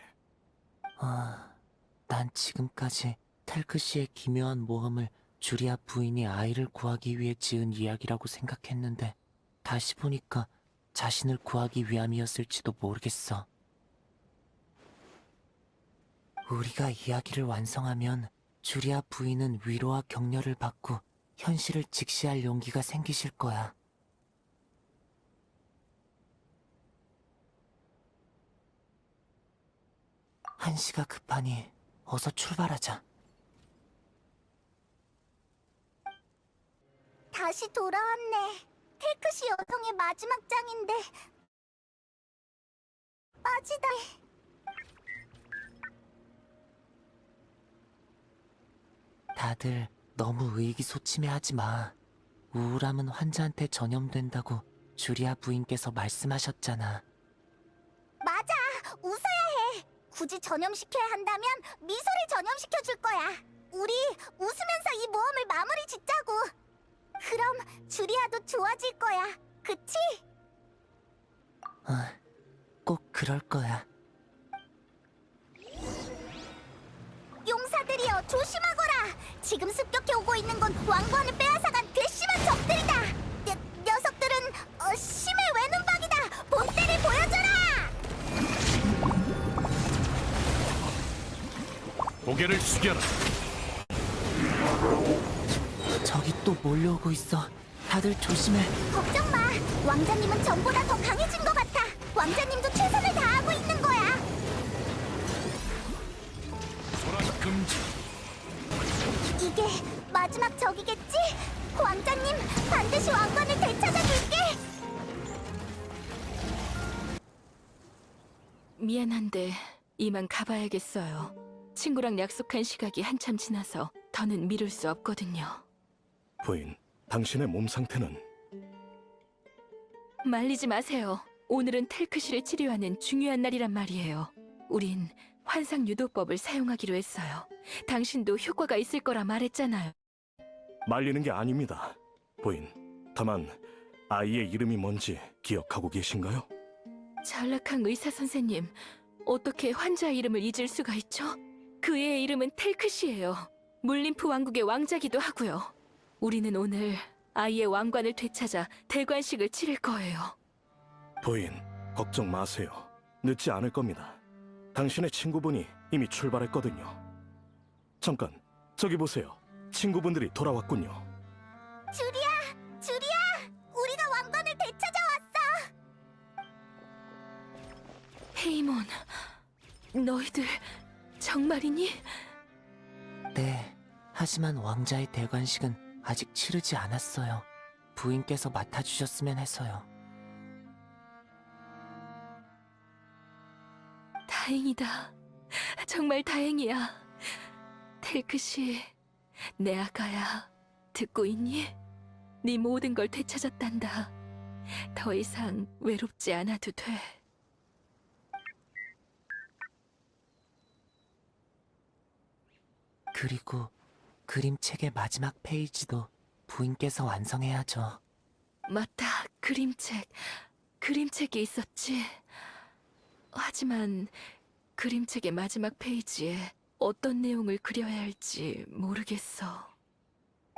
난 지금까지 텔크 씨의 기묘한 모험을 주리아 부인이 아이를 구하기 위해 지은 이야기라고 생각했는데 다시 보니까 자신을 구하기 위함이었을지도 모르겠어. 우리가 이야기를 완성하면 주리아 부인은 위로와 격려를 받고 현실을 직시할 용기가 생기실 거야. 한시가 급하니 어서 출발하자. 다시 돌아왔네. 텔크시 여정의 마지막 장인데 빠지다. 다들 너무 의기소침해하지 마. 우울함은 환자한테 전염된다고 주리아 부인께서 말씀하셨잖아. 맞아. 웃어야 해. 굳이 전염시켜야 한다면 미소를 전염시켜줄 거야. 우리 웃으면서 이 모험을 마무리 짓자고. 그럼 주리아도 좋아질 거야. 그치? 꼭 그럴 거야. 용사들이여 조심하거라. 지금 습격해 오고 있는 건 왕관을 빼앗아간 괘씸한 적들이다. 녀석들은 심해 외눈박이다. 본때를 보여줘라. 고개를 숙여라. 저기 또 몰려오고 있어. 다들 조심해. 걱정 마. 왕자님은 전보다 더 강해진 것 같아. 왕자님도 최선을 다하고 있는 거야. 소란 금지. 이게 마지막 적이겠지? 왕자님, 반드시 왕관을 되찾아줄게. 미안한데 이만 가봐야겠어요. 친구랑 약속한 시각이 한참 지나서 더는 미룰 수 없거든요. 부인, 당신의 몸 상태는? 말리지 마세요. 오늘은 텔크시를 치료하는 중요한 날이란 말이에요. 우린 환상 유도법을 사용하기로 했어요. 당신도 효과가 있을 거라 말했잖아요. 말리는 게 아닙니다. 부인, 다만 아이의 이름이 뭔지 기억하고 계신가요? 전락한 의사 선생님, 어떻게 환자의 이름을 잊을 수가 있죠? 그 애의 이름은 텔크시예요. 물림프 왕국의 왕자기도 하고요. 우리는 오늘 아이의 왕관을 되찾아 대관식을 치를 거예요. 부인, 걱정 마세요. 늦지 않을 겁니다. 당신의 친구분이 이미 출발했거든요. 잠깐, 저기 보세요. 친구분들이 돌아왔군요. 주리야, 우리가 왕관을 되찾아왔어. 페이몬, 너희들 정말이니? 네. 하지만 왕자의 대관식은 아직 치르지 않았어요. 부인께서 맡아주셨으면 해서요. 다행이다. 정말 다행이야. 텔크시, 내 아가야, 듣고 있니? 네 모든 걸 되찾았단다. 더 이상 외롭지 않아도 돼. 그리고 그림책의 마지막 페이지도 부인께서 완성해야죠. 맞다, 그림책이 있었지. 하지만 그림책의 마지막 페이지에 어떤 내용을 그려야 할지 모르겠어.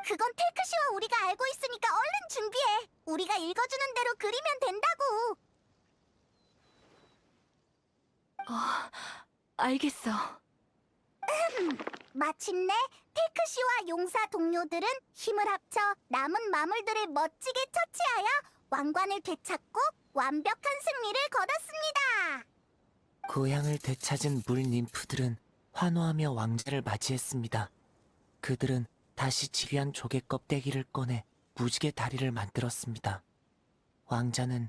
그건 텔크시와 우리가 알고 있으니까 얼른 준비해. 우리가 읽어주는 대로 그리면 된다고. 알겠어. 마침내 텔크시와 용사 동료들은 힘을 합쳐 남은 마물들을 멋지게 처치하여 왕관을 되찾고 완벽한 승리를 거뒀습니다. 고향을 되찾은 물 님프들은 환호하며 왕자를 맞이했습니다. 그들은 다시 지휘한 조개 껍데기를 꺼내 무지개 다리를 만들었습니다. 왕자는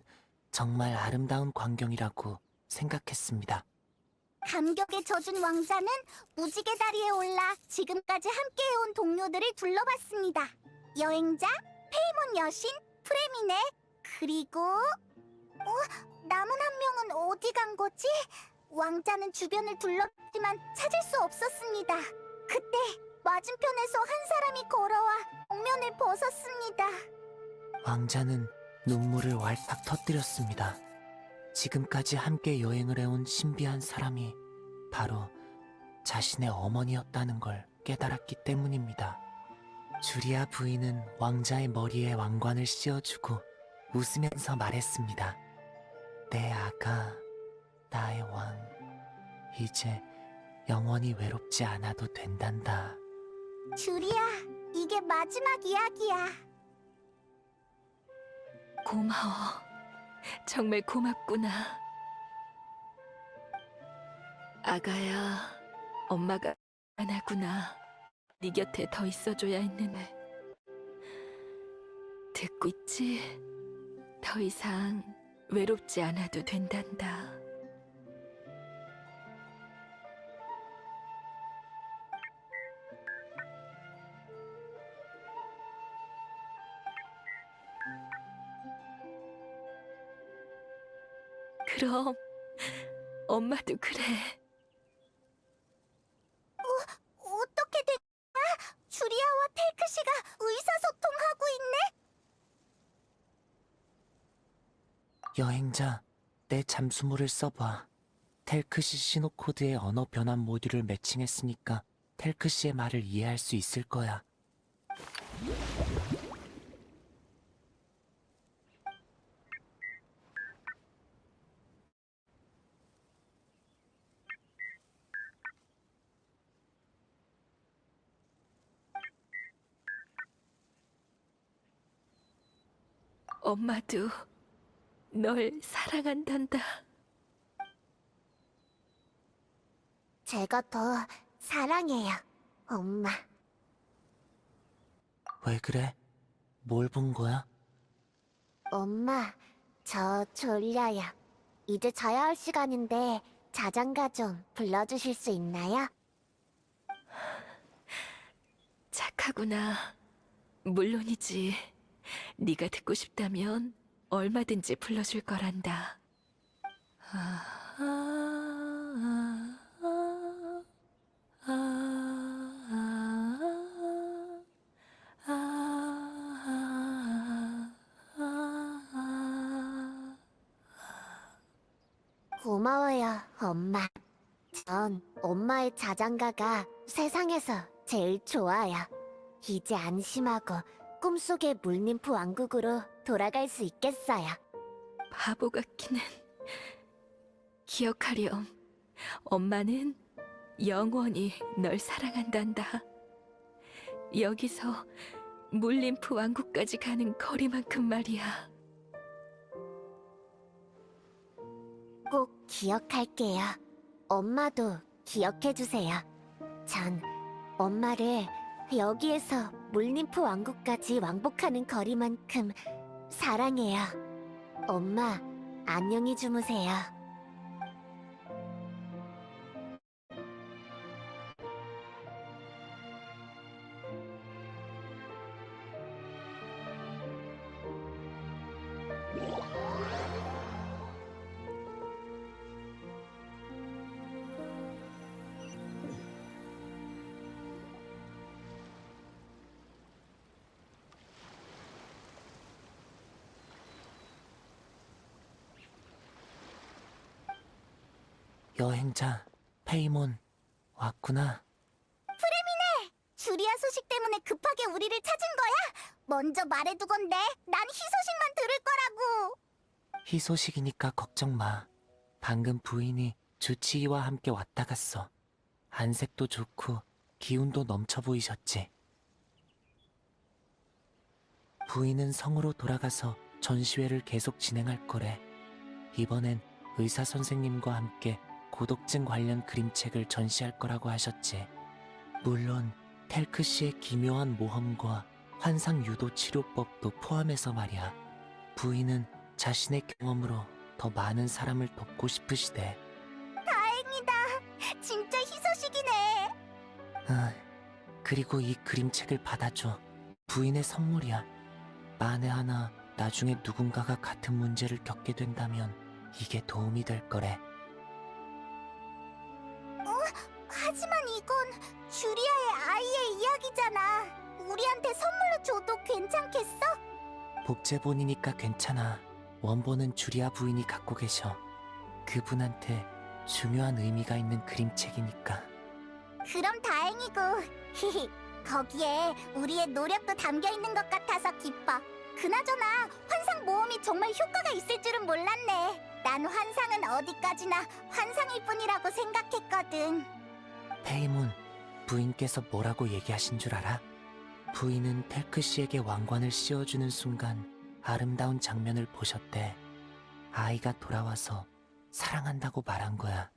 정말 아름다운 광경이라고 생각했습니다. 감격에 젖은 왕자는 무지개 다리에 올라 지금까지 함께해온 동료들을 둘러봤습니다. 여행자, 페이몬 여신, 프레미네, 그리고 남은 한 명은 어디 간 거지? 왕자는 주변을 둘렀지만 찾을 수 없었습니다. 그때 맞은편에서 한 사람이 걸어와 정면을 벗었습니다. 왕자는 눈물을 왈칵 터뜨렸습니다. 지금까지 함께 여행을 해온 신비한 사람이 바로 자신의 어머니였다는 걸 깨달았기 때문입니다. 주리아 부인은 왕자의 머리에 왕관을 씌워주고 웃으면서 말했습니다. 내 아가, 나의 왕, 이제 영원히 외롭지 않아도 된단다. 주리야, 이게 마지막 이야기야. 고마워. 정말 고맙구나. 아가야, 엄마가 안 하구나. 네 곁에 더 있어줘야 했는데. 듣고 있지? 더 이상 외롭지 않아도 된단다. 그럼 엄마도 그래. 어떻게 된 거야? 주리아와 텔크시가 의사소통하고 있네? 여행자, 내 잠수물을 써봐. 텔크시 신호코드의 언어 변환 모듈을 매칭했으니까 텔크시의 말을 이해할 수 있을 거야. 엄마도 널 사랑한단다. 제가 더 사랑해요, 엄마. 왜 그래? 뭘 본 거야? 엄마, 저 졸려요. 이제 자야 할 시간인데 자장가 좀 불러주실 수 있나요? 착하구나. 물론이지. 네가 듣고 싶다면 얼마든지 불러줄 거란다. 고마워요, 엄마. 전 엄마의 자장가가 세상에서 제일 좋아요. 이제 안심하고 꿈속의 물님프 왕국으로 돌아갈 수 있겠어요. 바보 같기는. 기억하렴. 엄마는 영원히 널 사랑한단다. 여기서 물림프 왕국까지 가는 거리만큼 말이야. 꼭 기억할게요. 엄마도 기억해주세요. 전 엄마를 여기에서 물님프 왕국까지 왕복하는 거리만큼 사랑해요. 엄마, 안녕히 주무세요. 여행자, 페이몬, 왔구나. 주리아 소식 때문에 급하게 우리를 찾은 거야? 먼저 말해두건데 난 희소식만 들을 거라고. 희소식이니까 걱정 마. 방금 부인이 주치의와 함께 왔다 갔어. 안색도 좋고 기운도 넘쳐 보이셨지. 부인은 성으로 돌아가서 전시회를 계속 진행할 거래. 이번엔 의사 선생님과 함께 고독증 관련 그림책을 전시할 거라고 하셨지. 물론 텔크 씨의 기묘한 모험과 환상 유도 치료법도 포함해서 말이야. 부인은 자신의 경험으로 더 많은 사람을 돕고 싶으시대. 다행이다. 진짜 희소식이네. 그리고 이 그림책을 받아줘. 부인의 선물이야. 만에 하나 나중에 누군가가 같은 문제를 겪게 된다면 이게 도움이 될 거래. 하지만 이건 주리아의 아이의 이야기잖아. 우리한테 선물로 줘도 괜찮겠어? 복제본이니까 괜찮아. 원본은 주리아 부인이 갖고 계셔. 그분한테 중요한 의미가 있는 그림책이니까. 그럼 다행이고. 거기에 우리의 노력도 담겨 있는 것 같아서 기뻐. 그나저나 환상 모험이 정말 효과가 있을 줄은 몰랐네. 난 환상은 어디까지나 환상일 뿐이라고 생각했거든. 페이문, 부인께서 뭐라고 얘기하신 줄 알아? 부인은 텔크 씨에게 왕관을 씌워주는 순간 아름다운 장면을 보셨대. 아이가 돌아와서 사랑한다고 말한 거야.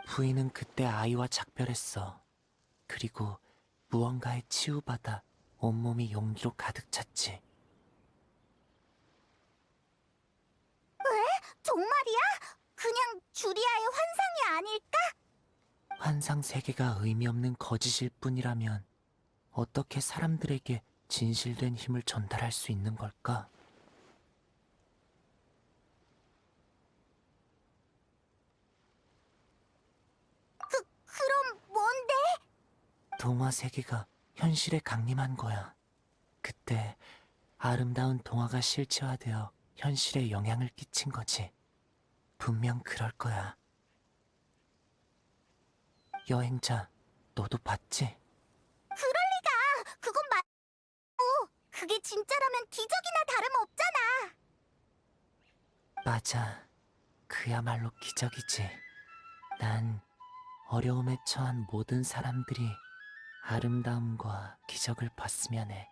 부인은 그때 아이와 작별했어. 그리고 무언가에 치유받아 온몸이 용기로 가득 찼지. 정말이야? 그냥 주리아의 환상이 아닐까? 환상 세계가 의미 없는 거짓일 뿐이라면 어떻게 사람들에게 진실된 힘을 전달할 수 있는 걸까? 그럼 뭔데? 동화 세계가 현실에 강림한 거야. 그때 아름다운 동화가 실체화되어 현실에 영향을 끼친 거지. 분명 그럴 거야. 여행자, 너도 봤지? 그건 맞고 그게 진짜라면 기적이나 다름없잖아. 맞아. 그야말로 기적이지. 난 어려움에 처한 모든 사람들이 아름다움과 기적을 봤으면 해.